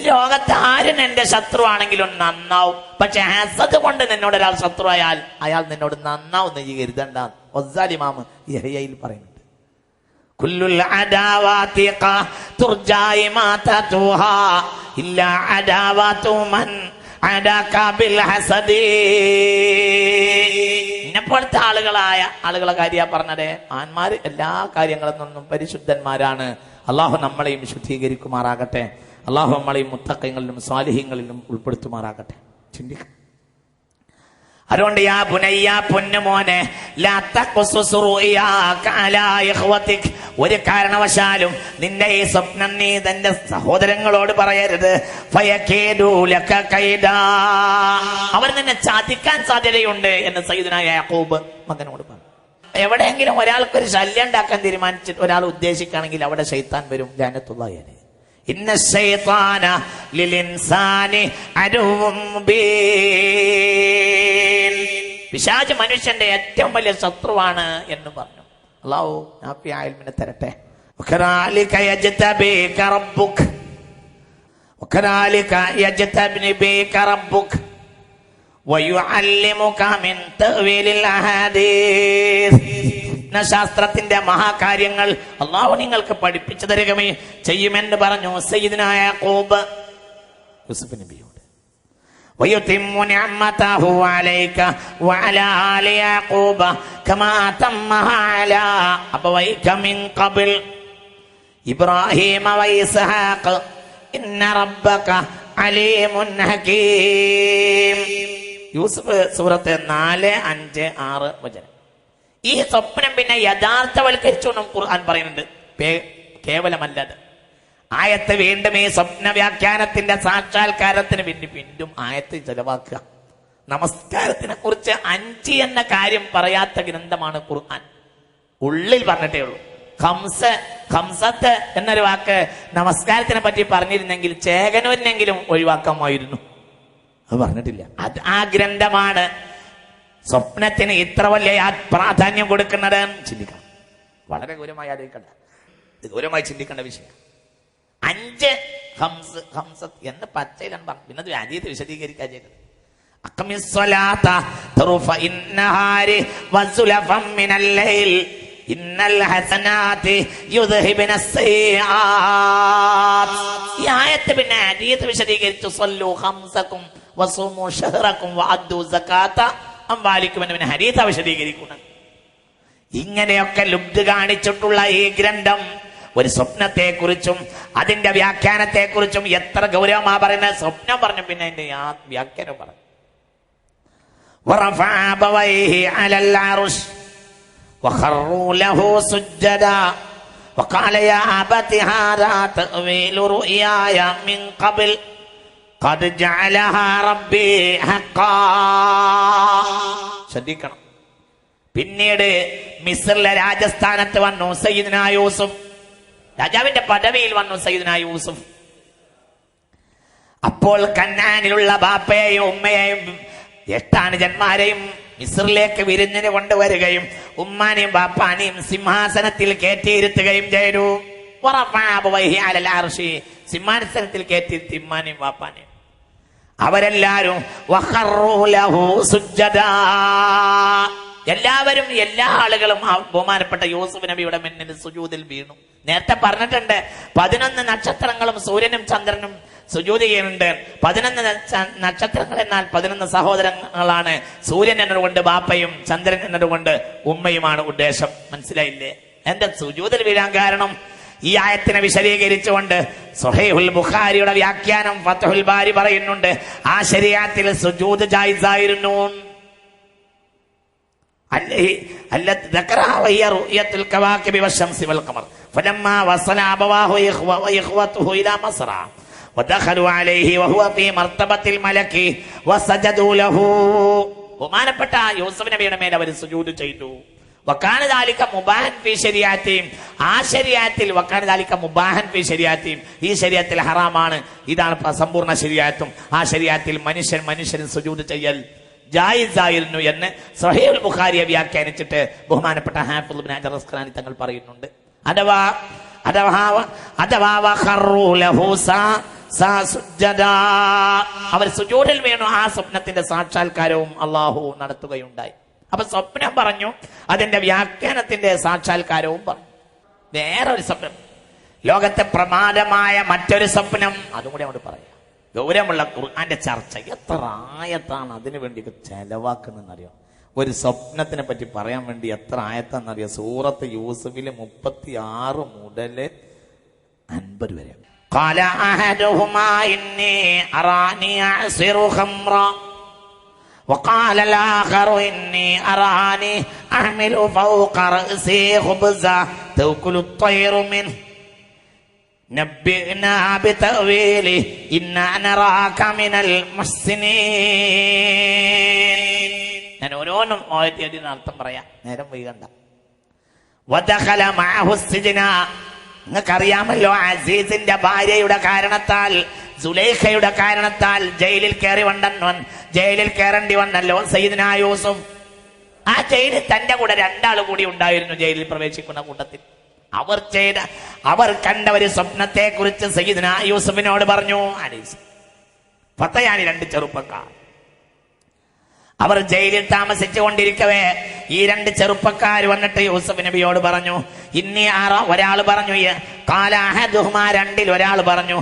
Speaker 1: ലോകത്ത് ആരും എന്റെ ശത്രുവാണെങ്കിലും നന്നാവും, പക്ഷെ ഹസദ് കൊണ്ട് നിന്നോട് ഒരാൾ ശത്രുവായാൽ അയാൾ നിന്നോട് നന്നാവും നീ കരുതണ്ട. ഇമാം യഹ്യയിൽ പറയുന്നുണ്ട്, കുല്ലുൽ അദാവാതി തുർജാഇ മാ തതുഹാ ഇല്ലാ അദാവതു മൻ ഇന്നെപ്പോഴത്തെ ആളുകളെ കാര്യ പറഞ്ഞത്. ആന്മാര് എല്ലാ കാര്യങ്ങളിൽ നിന്നും പരിശുദ്ധന്മാരാണ്. അള്ളാഹു നമ്മളെയും ശുദ്ധീകരിക്കുമാറാകട്ടെ. അള്ളാഹു നമ്മളെയും മുത്തഖീങ്ങളിലും സ്വാലിഹീങ്ങളിലും ഉൾപ്പെടുത്തുമാറാകട്ടെ. ചിന്തിക്കുക. അതുകൊണ്ട് യാ ബുനയ്യ, പൊന്നുമോനെ, ലാ തഖ്സുസ് റുയാക അലാ ഇഖ്വതിക്, ഒരു കാരണവശാലും നിന്റെ ഈ സ്വപ്നം നീ തന്റെ സഹോദരങ്ങളോട് പറയരുത്. ഫയകീദു ലക കൈദാ, അവർ നിന്നെ ചതിക്കാൻ സാധ്യതയുണ്ട് എന്ന് സയ്യിദുനാ യാക്കൂബ് മകനോട് പറഞ്ഞു. എവിടെയെങ്കിലും ഒരാൾക്കൊരു ശല്യം ഉണ്ടാക്കാൻ തീരുമാനിച്ചിട്ട് ഒരാൾ ഉദ്ദേശിക്കുകയാണെങ്കിൽ അവിടെ ശൈത്താൻ വരും. ലഅനത്തുല്ലാഹി അലൈഹി. ഇന്ന ശൈത്താന ലിൽ ഇൻസാനി അദുവ്വും മുബീൻ, പിശാച് മനുഷ്യന്റെ ഏറ്റവും വലിയ ശത്രുവാണ് എന്ന് പറഞ്ഞു. അല്ലാഹു നാഫിയ ഇൽമിനെ തരട്ടെ. വകദാലിക യജ്തബീക റബ്ബുക, വകദാലിക യജ്തബീക റബ്ബുക വയുഅല്ലിമുക മിൻ തഅ്വീലിൽ അഹാദീസ്. ശാസ്ത്രത്തിന്റെ മഹാകാര്യങ്ങൾ അല്ലാഹു നിങ്ങൾക്ക് പഠിപ്പിച്ചു തരികയും ചെയ്യുമെന്ന് പറഞ്ഞു സയ്യിദുനാ യാക്കൂബ് യൂസുഫ് നബിയോട്. വയുതിമ്മു നിഅമതഹു അലൈക വഅലാ ആലി യാക്കൂബ കമാ തമ്മഹ അലാ അബവൈക മിൻ ഖബൽ ഇബ്രാഹീമ വഇസ്ഹാഖ് ഇന്ന റബ്ബക അലീമുൻ ഹകീം. യൂസുഫ് സൂറത്ത് 4, 5, 6 വചനം. ഈ സ്വപ്നം പിന്നെ യഥാർത്ഥവൽക്കരിച്ചു ഖുർആൻ പറയുന്നുണ്ട്. കേവലമല്ലത്, ആയത്ത് വീണ്ടും ഈ സ്വപ്ന വ്യാഖ്യാനത്തിന്റെ സാക്ഷാത്കാരത്തിന് വേണ്ടി വീണ്ടും ആയത്ത് ചെലവാക്കുക. നമസ്കാരത്തിനെ കുറിച്ച് 5 എന്ന കാര്യം പറയാത്ത ഗ്രന്ഥമാണ് ഖുർആൻ. ഉള്ളിൽ പറഞ്ഞിട്ടേ ഉള്ളൂ. ഖംസത്ത് എന്നൊരു വാക്ക് നമസ്കാരത്തിനെ പറ്റി പറഞ്ഞിരുന്നെങ്കിൽ ചേകനൂരിനെങ്കിലും ഒഴിവാക്കാമായിരുന്നു. അത് പറഞ്ഞിട്ടില്ല. അത് ആ ഗ്രന്ഥമാണ് സ്വപ്നത്തിന് ഇത്ര വലിയ പ്രാധാന്യം കൊടുക്കുന്നത്. ചിന്തിക്കണം, വളരെ ഗൗരവമായി ആലോചിക്കണ്ട, ഗൗരവമായി ചിന്തിക്കേണ്ട വിഷയം. 5 ഹംസത്ത് എന്ന് പച്ചയിലാണ് പറഞ്ഞു. പിന്നെ അത് ഹദീസ് വിശദീകരിക്കാൻ ചെയ്യുന്നത്. അഖ്മിസ്സലാത തർഫഇന്നഹാരി വസുലഫം മിനൽ ലൈൽ ഇന്നൽ ഹസനാതി യുദ്ഹിബുനസ്സയ്യാത്ത്. ഈ ആയത്ത് പിന്നെ ഹദീസ് വിശദീകരിച്ചു. സല്ലു ഖംസകും വസുമു ശഹറകും വഅദ്ദു സകാത അംവാലികും എന്ന ഹദീസ് വിശദീകരിക്കുന്നത്. ഇങ്ങനെയൊക്കെ ലുബ്ധ കാണിച്ചിട്ടുള്ള ഈ ഗ്രന്ഥം ഒരു സ്വപ്നത്തെ കുറിച്ചും അതിന്റെ വ്യാഖ്യാനത്തെ കുറിച്ചും എത്ര ഗൗരവമാ പറയുന്നത്. സ്വപ്നം പറഞ്ഞു, പിന്നെ അതിന്റെ വ്യാഖ്യാനം പറഞ്ഞു. വറഫഅ അബവൈഹി അലൽ അർശ് വഖറൂ ലഹു സുജ്ജദാ വഖാല യാ അബതി ഹാദാ തഅവീലു റുയായ മിൻ ഖബൽ ഖദ് ജഅലഹാ റബ്ബി ഹഖാ. ശ്രദ്ധിക്കണം. പിന്നീട് മിസ്രിലെ രാജസ്ഥാനത്ത് വന്നു സയ്യിദ്നാ യൂസുഫ്. രാജാവിന്റെ പദവിയിൽ വന്നു സയ്യിദ്നാ യൂസുഫ്. അപ്പോൾ കന്നാനിലുള്ള ബാപ്പയെയും ഉമ്മയെയും 8 അനുജന്മാരെയും മിസ്രിലേക്ക് വിരുന്നിന് കൊണ്ടുവരികയും ഉമ്മാനെയും ബാപ്പാനെയും സിംഹാസനത്തിൽ കയറ്റിയിരുത്തുകയും ചെയ്തു. സിംഹാസനത്തിൽ കയറ്റിയിരുത്തി ഉമ്മാനെയും ബാപ്പാനെയും. അവരെല്ലാരും എല്ലാവരും എല്ലാ ആളുകളും ബഹുമാനപ്പെട്ട യൂസുഫ് നബിയുടെ മുന്നിൽ സുജൂദിൽ വീണു. നേരത്തെ പറഞ്ഞിട്ടുണ്ട് 11 നക്ഷത്രങ്ങളും സൂര്യനും ചന്ദ്രനും സുജൂദ് ചെയ്യുന്നുണ്ട്. 11 നക്ഷത്രങ്ങൾ എന്നാൽ 11 സഹോദരങ്ങളാണ്. സൂര്യൻ എന്നതുകൊണ്ട് ബാപ്പയും ചന്ദ്രൻ എന്നതുകൊണ്ട് ഉമ്മയുമാണ് ഉദ്ദേശം. മനസ്സിലായില്ലേ? എന്റെ സുജൂദിൽ വീഴാൻ കാരണം ഈ ആയത്തിനെ വിശദീകരിച്ചുകൊണ്ട് സ്വഹീഹുൽ ബുഖാരിയുടെ വ്യാഖ്യാനം ഫത്ഹുൽ ബാരി പറയുന്നുണ്ട്. ആ ശരീഅത്തിൽ സുജൂദ് ജായിസായിരുന്നു. التي ذكرها وهي رؤية الكواكب والشمس والقمر فلما وصل أبواه وإخوته إلى مصر ودخلوا عليه وهو في مرتبة الملك وسجدوا له. ബഹുമാനപ്പെട്ട യൂസുഫ് നബിയുടെ മേൽ അവർ സുജൂദ് ചെയ്തു. വകാന ദാലിക മുബാഹൻ ഫീ ശരീഅത്തിഹിം. ആ ശരീഅത്തിൽ വകാന ദാലിക മുബാഹൻ ഫീ ശരീഅത്തിഹിം. ഈ ശരീഅത്തിൽ ഹറാമാണ്. ഇതാണ് സമ്പൂർണ്ണ ശരീഅത്തും. ആ ശരീഅത്തിൽ മനുഷ്യന് സുജൂദ് ചെയ്യൽ ജായിസായിരുന്നു എന്ന് സ്വഹീഹുൽ ബുഖാരിയെ വ്യാഖ്യാനിച്ചിട്ട് ബഹുമാനപ്പെട്ട ഹാഫിദ് ഇബ്നു ഹജർ അസ്ഖലാനി തങ്ങൾ പറയുന്നുണ്ട്. അവർ സുജൂദിൽ വീണു. ആ സ്വപ്നത്തിന്റെ സാക്ഷാത്കാരവും അള്ളാഹു നടത്തുകയുണ്ടായി. അപ്പൊ സ്വപ്നം പറഞ്ഞു, അതിന്റെ വ്യാഖ്യാനത്തിന്റെ സാക്ഷാത്കാരവും പറഞ്ഞു. വേറൊരു സ്വപ്നം, ലോകത്തെ പ്രമാദമായ മറ്റൊരു സ്വപ്നം, അതും കൂടി അങ്ങോട്ട് പറയാം. ഗൗരവമുള്ള ഖുർആന്റെ ചർച്ച എത്ര ആയത്താണ് അതിനു വേണ്ടി ചെലവാക്കുന്നറിയോ? ഒരു സ്വപ്നത്തിനെ പറ്റി പറയാൻ വേണ്ടി എത്ര ആയത്താണെന്നറിയോ? സൂറത്ത് യൂസുഫിലെ 36 മുതൽ 50 വരെ. ഖാല അഹദുഹുമാ ഇന്നി അറാനി അസിറു ഖംറ وقال الآخر إني أراني أحمل فوق رأسي خبزا تأكل الطير منه നബ്ബിനാ ബിതഅവീലി ഇന്നാ നറാക മിനൽ മുഹ്സിനീൻ. ഞാൻ ഓരോന്നും ആയത്തിന്റെ അർത്ഥം പറയാം, നേരം വൈകണ്ട. വദഖല മഅഹു സിജ്ന. നിങ്ങൾക്കറിയാമല്ലോ, അസീസിന്റെ ഭാര്യയുടെ കാരണത്താൽ, സുലൈഖയുടെ കാരണത്താൽ ജയിലിൽ കയറേണ്ടി വന്നല്ലോ സയ്യിദ്നാ യൂസുഫ്. ആ ജയിലിൽ തന്റെ കൂടെ 2 ആൾ കൂടി ഉണ്ടായിരുന്നു. ജയിലിൽ പ്രവേശിക്കുന്ന കൂട്ടത്തിൽ അവർ കണ്ട ഒരു സ്വപ്നത്തെ കുറിച്ച് സയ്യിദ്നാ യൂസുഫിനോട് പറഞ്ഞു. ഫത്തയാനി 2 ചെറുപ്പക്കാർ അവർ ജയിലിൽ താമസിച്ചു കൊണ്ടിരിക്കവേ ഈ 2 ചെറുപ്പക്കാർ വന്നിട്ട് യൂസുഫ് നബിയോട് പറഞ്ഞു, ഒരാൾ പറഞ്ഞു, ഒരാൾ പറഞ്ഞു,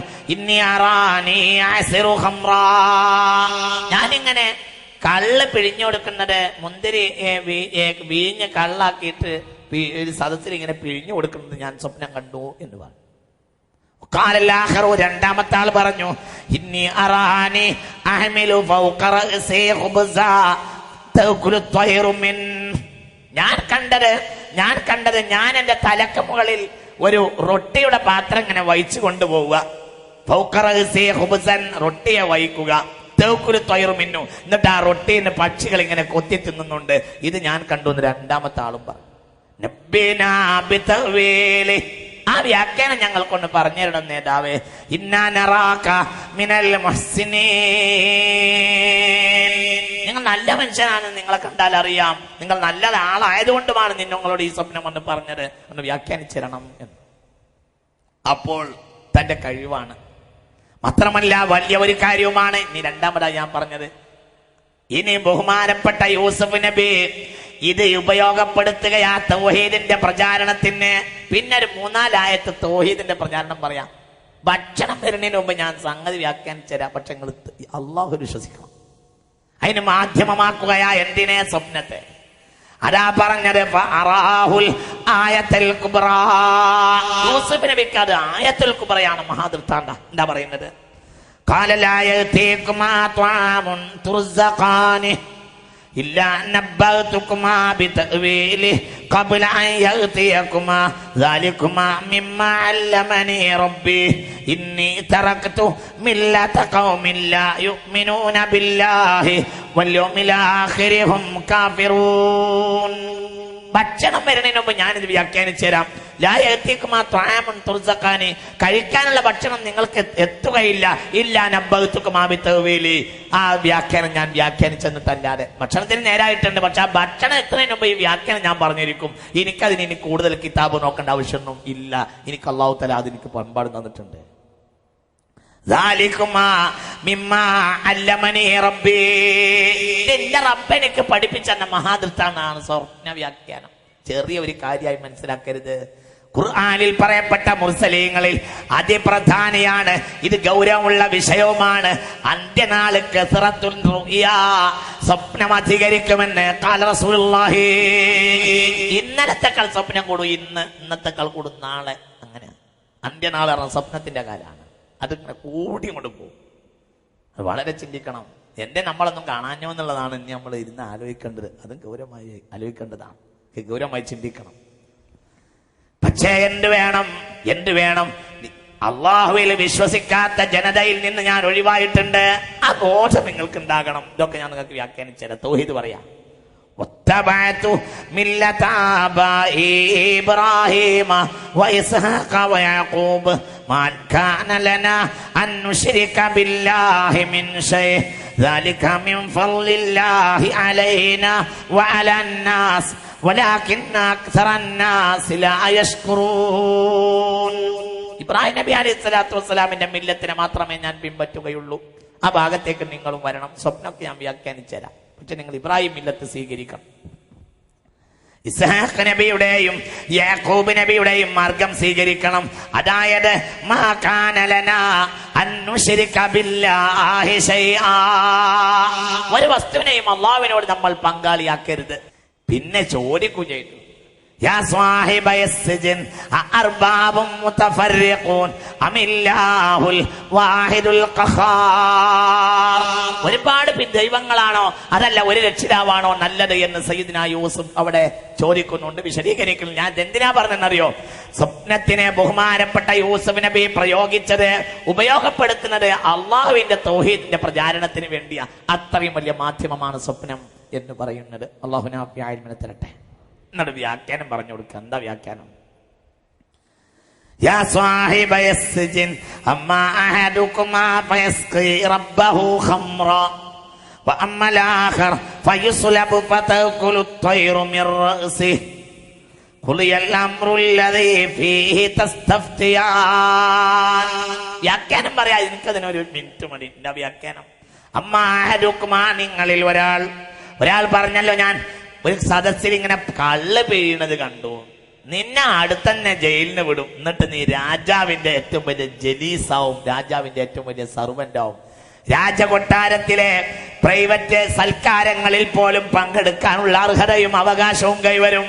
Speaker 1: ഞാനിങ്ങനെ കള്ള് പിഴിഞ്ഞു കൊടുക്കുന്നത്, മുന്തിരി വീഞ്ഞ് കള്ളാക്കിയിട്ട് ഒരു സദസ്സിൽ ഇങ്ങനെ പിഴിഞ്ഞു കൊടുക്കുന്നത് ഞാൻ സ്വപ്നം കണ്ടു എന്ന് പറഞ്ഞു. രണ്ടാമത്തെ ആൾ പറഞ്ഞു, ഞാൻ കണ്ടത് ഞാൻ എന്റെ തലക്ക് മുകളിൽ ഒരു റൊട്ടിയുടെ പാത്രം ഇങ്ങനെ വഹിച്ചു കൊണ്ടുപോവുക. റൊട്ടിയെ വഹിക്കുക. മിന്നു, എന്നിട്ട് ആ റൊട്ടീന്ന് പക്ഷികൾ ഇങ്ങനെ കൊത്തി തിന്നുന്നുണ്ട്. ഇത് ഞാൻ കണ്ടു എന്ന് രണ്ടാമത്തെ ആളും പറഞ്ഞു. ആ വ്യാഖ്യാനം ഞങ്ങൾക്കൊന്ന് പറഞ്ഞു തരണം നേതാവേ. നിങ്ങൾ നല്ല മനുഷ്യനാണ്, നിങ്ങളെ കണ്ടാൽ അറിയാം, നിങ്ങൾ നല്ല ആളായതുകൊണ്ടുമാണ് നിങ്ങളോട് ഈ സ്വപ്നം എന്ന് പറഞ്ഞത്, ഒന്ന് വ്യാഖ്യാനിച്ചു തരണം എന്ന്. അപ്പോൾ തന്റെ കഴിവാണ്, മാത്രമല്ല വലിയ ഒരു കാര്യവുമാണ്. ഇനി രണ്ടാമതായി ഞാൻ പറഞ്ഞത്, ഇനി ബഹുമാനപ്പെട്ട യൂസുഫ് നബി ഇത് ഉപയോഗപ്പെടുത്തുകയാ തൗഹീദിന്റെ പ്രചാരണത്തിന്. പിന്നെ ഒരു 3-4 തൗഹീദിന്റെ പ്രചാരണം പറയാം. ഭക്ഷണം വരുന്നതിന് മുമ്പ് ഞാൻ സംഗതി വ്യാഖ്യാനിച്ചു തരാം, പക്ഷെ നിങ്ങൾ അള്ളാഹു വിശ്വസിക്കണം. അതിന് മാധ്യമമാക്കുകയാ എന്തിനെ? സ്വപ്നത്തെ. അതാ പറഞ്ഞത് ആയത്തുൽ കുബ്ര. യൂസുഫ് നബിക്ക് അത് ആയത്തുൽ കുബ്രയാണ്, മഹാദൃഷ്ടാന്ത. എന്താ പറയുന്നത്? ഖാല ലാ യഅതീകുമാ ത്വആമുൻ തുർസഖാനി ഇല്ലാ നബ്ബഅതുകുമാ ബിതഅ്വീലിഹി ഖബ്ല അൻ യഅതിയകുമാ ദാലികുമാ മിമ്മാ അല്ലമനി റബ്ബി ഇന്നി തറക്തു മില്ലത ഖൗമിൻ ലാ യുഅ്മിനൂന ബില്ലാഹി വൽ യൗമിൽ ആഖിരി ഹും കാഫിറൂൻ. ഭക്ഷണം വരുന്നതിന് മുമ്പ് ഞാനിത് വ്യാഖ്യാനിച്ചു തരാം. കഴിക്കാനുള്ള ഭക്ഷണം നിങ്ങൾക്ക് എത്തുകയില്ല. ഇല്ല നബ്ബഅതുകുമാബിതഅ്വീലി. ആ വ്യാഖ്യാനം ഞാൻ വ്യാഖ്യാനിച്ചെന്നിട്ടല്ലാതെ. ഭക്ഷണത്തിന് നേരായിട്ടുണ്ട്, പക്ഷെ ആ ഭക്ഷണം എത്തുന്നതിന് മുമ്പ് ഈ വ്യാഖ്യാനം ഞാൻ പറഞ്ഞിരിക്കും. എനിക്കതിന് ഇനി കൂടുതൽ കിതാബ് നോക്കേണ്ട ആവശ്യമൊന്നും ഇല്ല. എനിക്ക് അല്ലാഹു തആല അതെനിക്ക് പൺപാട് തന്നിട്ടുണ്ട്. എന്റെ റബ്ബ് എനിക്ക് പഠിപ്പിച്ച മഹാദൃഷ്ടാന്താണ് സ്വപ്ന വ്യാഖ്യാനം. ചെറിയ ഒരു കാര്യമായി മനസ്സിലാക്കരുത്. ഖുർആനിൽ പറയപ്പെട്ട മുർസലീങ്ങളിൽ അതിപ്രധാനിയാണ്. ഇത് ഗൗരവമുള്ള വിഷയവുമാണ്. അന്ത്യനാള് കസറത്തുൽ റുയാ, സ്വപ്നം അധികരിക്കുമെന്ന് ഖാല റസൂലുള്ളാഹി. ഇന്നലത്തെക്കാൾ സ്വപ്നം കൂടും, ഇന്നത്തെക്കാൾ കൂടും നാളെ. അങ്ങനെ അന്ത്യനാൾ സ്വപ്നത്തിന്റെ കാലാണ്. അതിങ്ങനെ കൂടി കൊണ്ട് പോകും. വളരെ ചിന്തിക്കണം. നമ്മളൊന്നും കാണാഞ്ഞോ എന്നുള്ളതാണ് ഇനി നമ്മൾ ഇരുന്ന് ആലോചിക്കേണ്ടത്. അതും ഗൗരവമായി ആലോചിക്കേണ്ടതാണ്, ഗൗരവമായി ചിന്തിക്കണം. പക്ഷേ എന്ത് വേണം? അള്ളാഹുവിൽ വിശ്വസിക്കാത്ത ജനതയിൽ നിന്ന് ഞാൻ ഒഴിവായിട്ടുണ്ട്. ആ ബോധം നിങ്ങൾക്ക് ഉണ്ടാകണം. ഇതൊക്കെ ഞാൻ നിങ്ങൾക്ക് വ്യാഖ്യാനിച്ചത്. തൗഹീദ് പറയാം. واتبعت ملة آبائي إبراهيم وإسحاق ويعقوب ما كان لنا أن نشرك بالله من شيء ذلك من فضل الله علينا وعلى الناس ولكن أكثر الناس لا يشكرون. ഇബ്രാഹിം നബി അലൈഹിസ്സലാത്തു വസ്സലാമിന്റെ മില്ലത്തിനെ മാത്രമേ ഞാൻ പിൻപറ്റുകയുള്ളൂ. ആ ഭാഗത്തേക്ക് നിങ്ങളും വരണം. സ്വപ്നമൊക്കെ ഞാൻ വ്യാഖ്യാനിച്ചു തരാം. പക്ഷെ നിങ്ങൾ ഇബ്രാഹിം മില്ലത്ത് സ്വീകരിക്കണം. ഇസ്ഹാഖ് നബിയുടെയും യാക്കൂബ് നബിയുടെയും മാർഗം സ്വീകരിക്കണം. അതായത് മാ കാന ലനാ അൻ നുശ്രിക ബില്ലാഹി ശൈആ. ഒരു വസ്തുവിനെയും അല്ലാഹുവിനോട് നമ്മൾ പങ്കാളിയാക്കരുത്. പിന്നെ ചോദിക്കുകയും ചെയ്തു, യാ സ്വാഹിബയസ് സിജ്ൻ അർബാബും മുതഫർരിഖൂൻ അമില്ലാഹുൽ വാഹിദുൽ ഖഹാർ. ഒരുപാട് ദൈവങ്ങളാണോ അതല്ല ഒരു രക്ഷിതാവാണോ നല്ലത് എന്ന് സയ്യിദ്നാ യൂസുഫ് അവിടെ ചോദിക്കുന്നുണ്ട്, വിശദീകരിക്കുന്നു. ഞാൻ എന്തിനാ പറഞ്ഞെന്നറിയോ? സ്വപ്നത്തിനെ ബഹുമാനപ്പെട്ട യൂസുഫ് നബി പ്രയോഗിച്ചത്, ഉപയോഗപ്പെടുത്തുന്നത് അള്ളാഹുവിന്റെ തൗഹീദിന്റെ പ്രചാരണത്തിന് വേണ്ടിയാ. അത്രയും വലിയ മാധ്യമമാണ് സ്വപ്നം എന്ന് പറയുന്നത്. അള്ളാഹുവിനെ ആയിരം തരട്ടെ. എന്നിട്ട് വ്യാഖ്യാനം പറഞ്ഞു കൊടുക്കുക. എന്താ വ്യാഖ്യാനം? യാ സ്വാഹിബയസ് സിജ്ൻ അമ്മാ അഹദുകുമാ ഫയസ്ഖി റബ്ബഹു ഖംറ വഅമ്മൽ ആഖർ ഫയുസ്ലബു ഫതഅകുലു الطير من رأسه ഖുലിയൽ അംറുല്ലദീ ഫീഹി തസ്തഫ്തിയാൻ. വ്യാഖ്യാനം പറയാ. എനിക്കതിനൊരു മിനിറ്റ് മതി. എന്താ വ്യാഖ്യാനം? അമ്മാ അഹദുകുമാ, നിങ്ങളിൽ ഒരാൾ പറഞ്ഞല്ലോ, ഞാൻ ഒരു സദസ്സിൽ ഇങ്ങനെ കള്ള് പിഴിയണത് കണ്ടു, നിന്നെ അടുത്തന്നെ ജയിലിന് വിടും, എന്നിട്ട് നീ രാജാവിന്റെ ഏറ്റവും വലിയ ജലീസാവും, രാജാവിന്റെ ഏറ്റവും വലിയ സർവന്റ് ആവും, രാജകൊട്ടാരത്തിലെ പ്രൈവറ്റ് സൽക്കാരങ്ങളിൽ പോലും പങ്കെടുക്കാനുള്ള അർഹതയും അവകാശവും കൈവരും.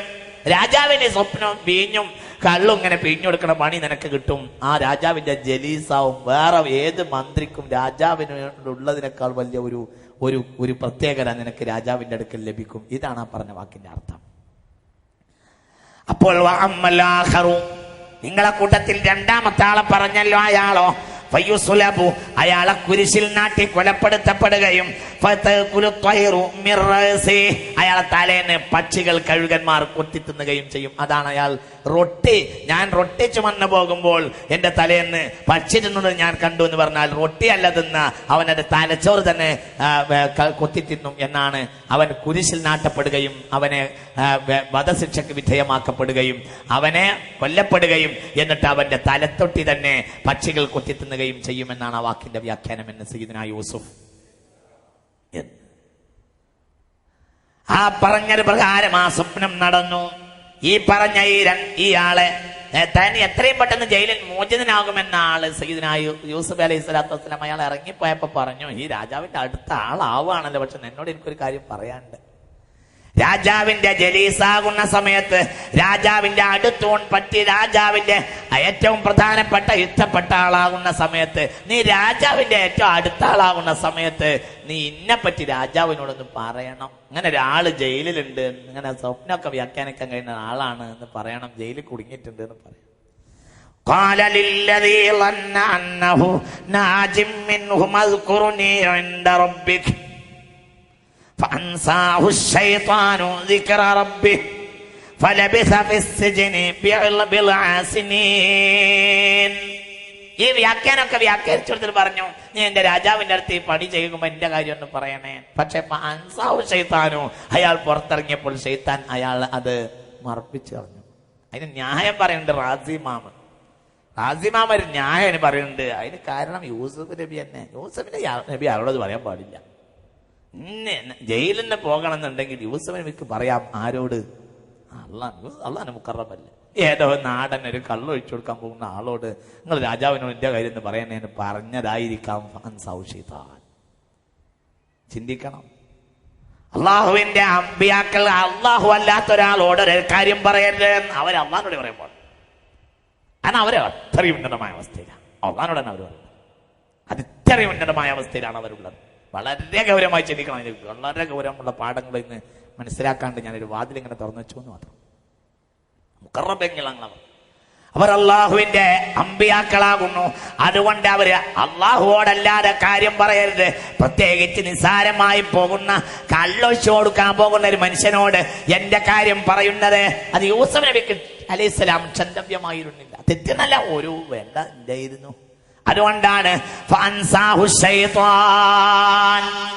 Speaker 1: രാജാവിന്റെ സ്വപ്നം വീഞ്ഞും കള്ളും ഇങ്ങനെ പിഴിഞ്ഞു കൊടുക്കണ പണി നിനക്ക് കിട്ടും. ആ രാജാവിന്റെ ജലീസാവും. വേറെ ഏത് മന്ത്രിക്കും രാജാവിനുള്ളതിനേക്കാൾ വലിയ ഒരു പ്രത്യേകത നിനക്ക് രാജാവിന്റെ അടുക്കൽ ലഭിക്കും. ഇതാണ് ആ പറഞ്ഞ വാക്കിന്റെ അർത്ഥം. അപ്പോൾ നിങ്ങളെ കൂട്ടത്തിൽ രണ്ടാമത്തെ ആളെ പറഞ്ഞല്ലോ, അയാളോ ഫയുസ്ലബു, അയാളെ കുരിശിൽ നാട്ടി കൊലപ്പെടുത്തപ്പെടുകയും അയാളെ തലേന്ന് പക്ഷികൾ കഴുകന്മാർ കൊത്തിത്തിന്നുകയും ചെയ്യും. അതാണ് അയാൾ റൊട്ടി, ഞാൻ റൊട്ടി ചുമന്നു പോകുമ്പോൾ എന്റെ തലേന്ന് പക്ഷി തിന്നുന്നത് ഞാൻ കണ്ടു എന്ന് പറഞ്ഞാൽ റൊട്ടി അല്ല തിന്ന, അവന്റെ തലച്ചോറ് തന്നെ കൊത്തിത്തിന്നും എന്നാണ്. അവൻ കുരിശിൽ നാട്ടപ്പെടുകയും അവനെ വധശിക്ഷയ്ക്ക് വിധേയമാക്കപ്പെടുകയും അവനെ കൊല്ലപ്പെടുകയും എന്നിട്ട് അവന്റെ തലത്തൊട്ടി തന്നെ പക്ഷികൾ കൊത്തിത്തിന്നുകയും ചെയ്യുമെന്നാണ് ആ വാക്കിന്റെ വ്യാഖ്യാനം എന്ന് സയ്യിദുനാ യൂസുഫ്. ആ പറഞ്ഞത് പ്രകാരം ആ സ്വപ്നം നടന്നു. ഈ പറഞ്ഞ ഈ ആളെ തന്നെ എത്രയും പെട്ടെന്ന് ജയിലിൽ മോചിതനാകുമെന്ന ആള് സയ്യിദുനാ യൂസുഫ് അലൈഹി സ്വലാത്തു വസ്സലാം അയാൾ ഇറങ്ങിപ്പോയപ്പോ പറഞ്ഞു, ഈ രാജാവിന്റെ അടുത്ത ആളാവാണല്ലോ, പക്ഷെ എന്നോട് എനിക്കൊരു കാര്യം പറയാനുണ്ട്. രാജാവിന്റെ ജലീസാകുന്ന സമയത്ത്, രാജാവിന്റെ അടുത്തോൺ പറ്റി രാജാവിന്റെ ഏറ്റവും പ്രധാനപ്പെട്ട ഇഷ്ടപ്പെട്ട ആളാകുന്ന സമയത്ത്, നീ രാജാവിന്റെ ഏറ്റവും അടുത്ത ആളാകുന്ന സമയത്ത് നീ ഇന്നെപ്പറ്റി രാജാവിനോടൊന്ന് പറയണം. അങ്ങനെ ഒരാള് ജയിലിലുണ്ട്, ഇങ്ങനെ സ്വപ്നമൊക്കെ വ്യാഖ്യാനിക്കാൻ കഴിയുന്ന ആളാണ് എന്ന് പറയണം, ജയിലിൽ കുടുങ്ങിയിട്ടുണ്ട് എന്ന് പറയാം. قال للذي ظن أنه ناج منه اذكرني عند ربك فأنساه الشيطان ذكر ربه فلبث في السجن بضع سنين. ഈ വ്യാഖ്യാനമൊക്കെ വ്യാഖ്യാനിച്ചെടുത്തിട്ട് പറഞ്ഞു, നീ എന്റെ രാജാവിന്റെ അടുത്ത് ഈ പണി ചെയ്യുമ്പോ എന്റെ കാര്യം ഒന്ന് പറയണേ. പക്ഷെ അൻസാഹു ശൈത്താനു, അയാൾ പുറത്തിറങ്ങിയപ്പോൾ ശൈത്താൻ അയാൾ അത് മറപ്പിച്ചു കളഞ്ഞു. അതിന് ന്യായം പറയുന്നുണ്ട് റാസിമാമ ഒരു ന്യായം പറയുന്നുണ്ട്. അതിന് കാരണം യൂസുഫ് നബി തന്നെ. യൂസുഫിന്റെ നബി ആരോടത് പറയാൻ പാടില്ല. ജയിലിൽ തന്നെ പോകണമെന്നുണ്ടെങ്കിൽ യൂസുഫ് നബിക്ക് പറയാം. ആരോട്? അള്ളാഹ് മുഖറബല്ലേ. ഏതോ നാടൻ ഒരു കള്ളൊഴിച്ചു കൊടുക്കാൻ പോകുന്ന ആളോട് നിങ്ങൾ രാജാവിനോട് എന്റെ കാര്യം എന്ന് പറയണേന്ന് പറഞ്ഞതായിരിക്കാം ശൈത്താൻ. ചിന്തിക്കണം. അള്ളാഹുവിന്റെ അമ്പിയാക്കൾ അള്ളാഹു അല്ലാത്ത ഒരാളോട് ഒരു കാര്യം പറയരുത് എന്ന് അവർ അള്ളാഹിനോട് പറയാൻ പാടില്ല. കാരണം അവരെ അത്രയും ഉന്നതമായ അവസ്ഥയിലാണ്. അള്ളാഹിനോട് തന്നെ അവർ പറയുന്നത് അത് ഇത്രയും ഉന്നതമായ അവസ്ഥയിലാണ് അവരുള്ളത്. വളരെ ഗൗരവമായി ചിന്തിക്കണം. വളരെ ഗൗരവമുള്ള പാഠങ്ങൾ ഇന്ന് മനസ്സിലാക്കാണ്ട് ഞാനൊരു വാതിൽ ഇങ്ങനെ തുറന്നു വെച്ചു എന്ന് മാത്രം. മുഖറബെങ്കിലങ്ങൾ അവർ അള്ളാഹുവിന്റെ അമ്പിയാക്കളാകുന്നു. അതുകൊണ്ട് അവര് അള്ളാഹുവോടല്ലാതെ കാര്യം പറയരുത്. പ്രത്യേകിച്ച് നിസ്സാരമായി പോകുന്ന കള്ളൊഴിച്ചു കൊടുക്കാൻ പോകുന്ന ഒരു മനുഷ്യനോട് എന്റെ കാര്യം പറയുന്നത് അത് യൂസുഫ് നബിക്ക് അലൈഹിസ്സലാം ചന്തവ്യമായിരുന്നില്ല. തെറ്റെന്നല്ല, ഒരു വേണ്ട ഇല്ലായിരുന്നു. അതുകൊണ്ടാണ്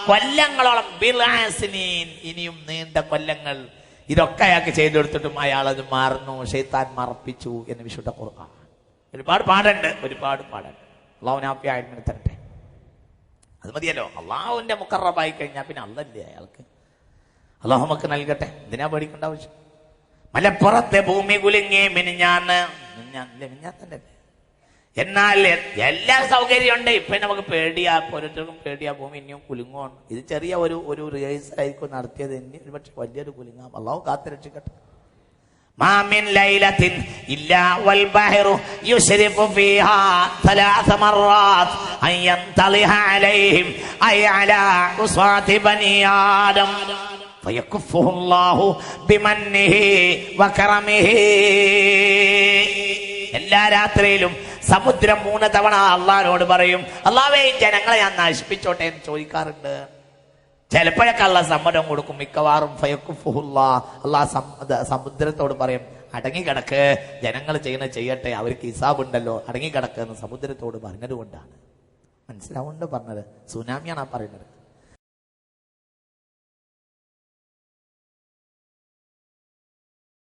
Speaker 1: കൊല്ലങ്ങളോളം ഇനിയും നീണ്ട കൊല്ലങ്ങൾ ഇതൊക്കെ അയാൾക്ക് ചെയ്തെടുത്തിട്ടും അയാൾ അത് മറന്നു. ശൈത്താൻ മറപ്പിച്ചു എന്ന് വിശുദ്ധ ഖുർആൻ. ഒരുപാട് പാടുണ്ട്. അള്ളാഹുവിനെ തരട്ടെ. അത് മതിയല്ലോ. അള്ളാഹുവിന്റെ മുഖറബായി കഴിഞ്ഞാൽ പിന്നെ അല്ലല്ലേ അയാൾക്ക്. അള്ളാഹു നമുക്ക് നൽകട്ടെ. എന്തിനാ പേടിക്കേണ്ട ആവശ്യം? മലപ്പുറത്തെ ഭൂമി കുലുങ്ങി മിനിഞ്ഞാത്തല്ലേ. എന്നാൽ എല്ലാ സൗകര്യം ഉണ്ട്. ഇപ്പൊ നമുക്ക് പേടിയാ, ഓരോരുത്തർക്കും പേടിയാ. ഭൂമി ഇനിയും കുലുങ്ങുവാണ്. ഇത് ചെറിയ ഒരു റിഹേഴ്സൽ ആയിരിക്കും നടത്തിയത്. ഇനി ഒരു പക്ഷെ വലിയൊരു കുലുങ്ങാം. അള്ളാഹു കാത്തുരക്ഷിക്കട്ടെ. മാമിൻ ലൈലത്തിൻ ഇല്ലാ വൽ ബഹറു യുശ്രിഫു ഫീഹാ ثلاث مرات അൻ യൻതളിഹ അലൈഹിം അയ അലാ ഉസ്വാതി ബനി ആദം ഫയകുഫുഹു അല്ലാഹു ബിമന്നിഹി വകറമിഹി. എല്ലാ രാത്രിയിലും സമുദ്രം 3 തവണ അള്ളാഹിനോട് പറയും, അള്ളാഹുവേ ജനങ്ങളെ ഞാൻ നശിപ്പിച്ചോട്ടെ എന്ന് ചോദിക്കാറുണ്ട്. ചിലപ്പോഴൊക്കെ അള്ളാഹ് സമ്മതം കൊടുക്കും. മിക്കവാറും അള്ളാഹ് സമുദ്രത്തോട് പറയും, അടങ്ങിക്കിടക്ക്, ജനങ്ങൾ ചെയ്യുന്നത് ചെയ്യട്ടെ, അവർക്ക് ഹിസാബ് ഉണ്ടല്ലോ, അടങ്ങിക്കിടക്ക് എന്ന് സമുദ്രത്തോട് പറഞ്ഞത് കൊണ്ടാണ്. മനസ്സിലാവുന്നുണ്ട് പറഞ്ഞത്? സുനാമിയാണ് ആ പറയുന്നത്.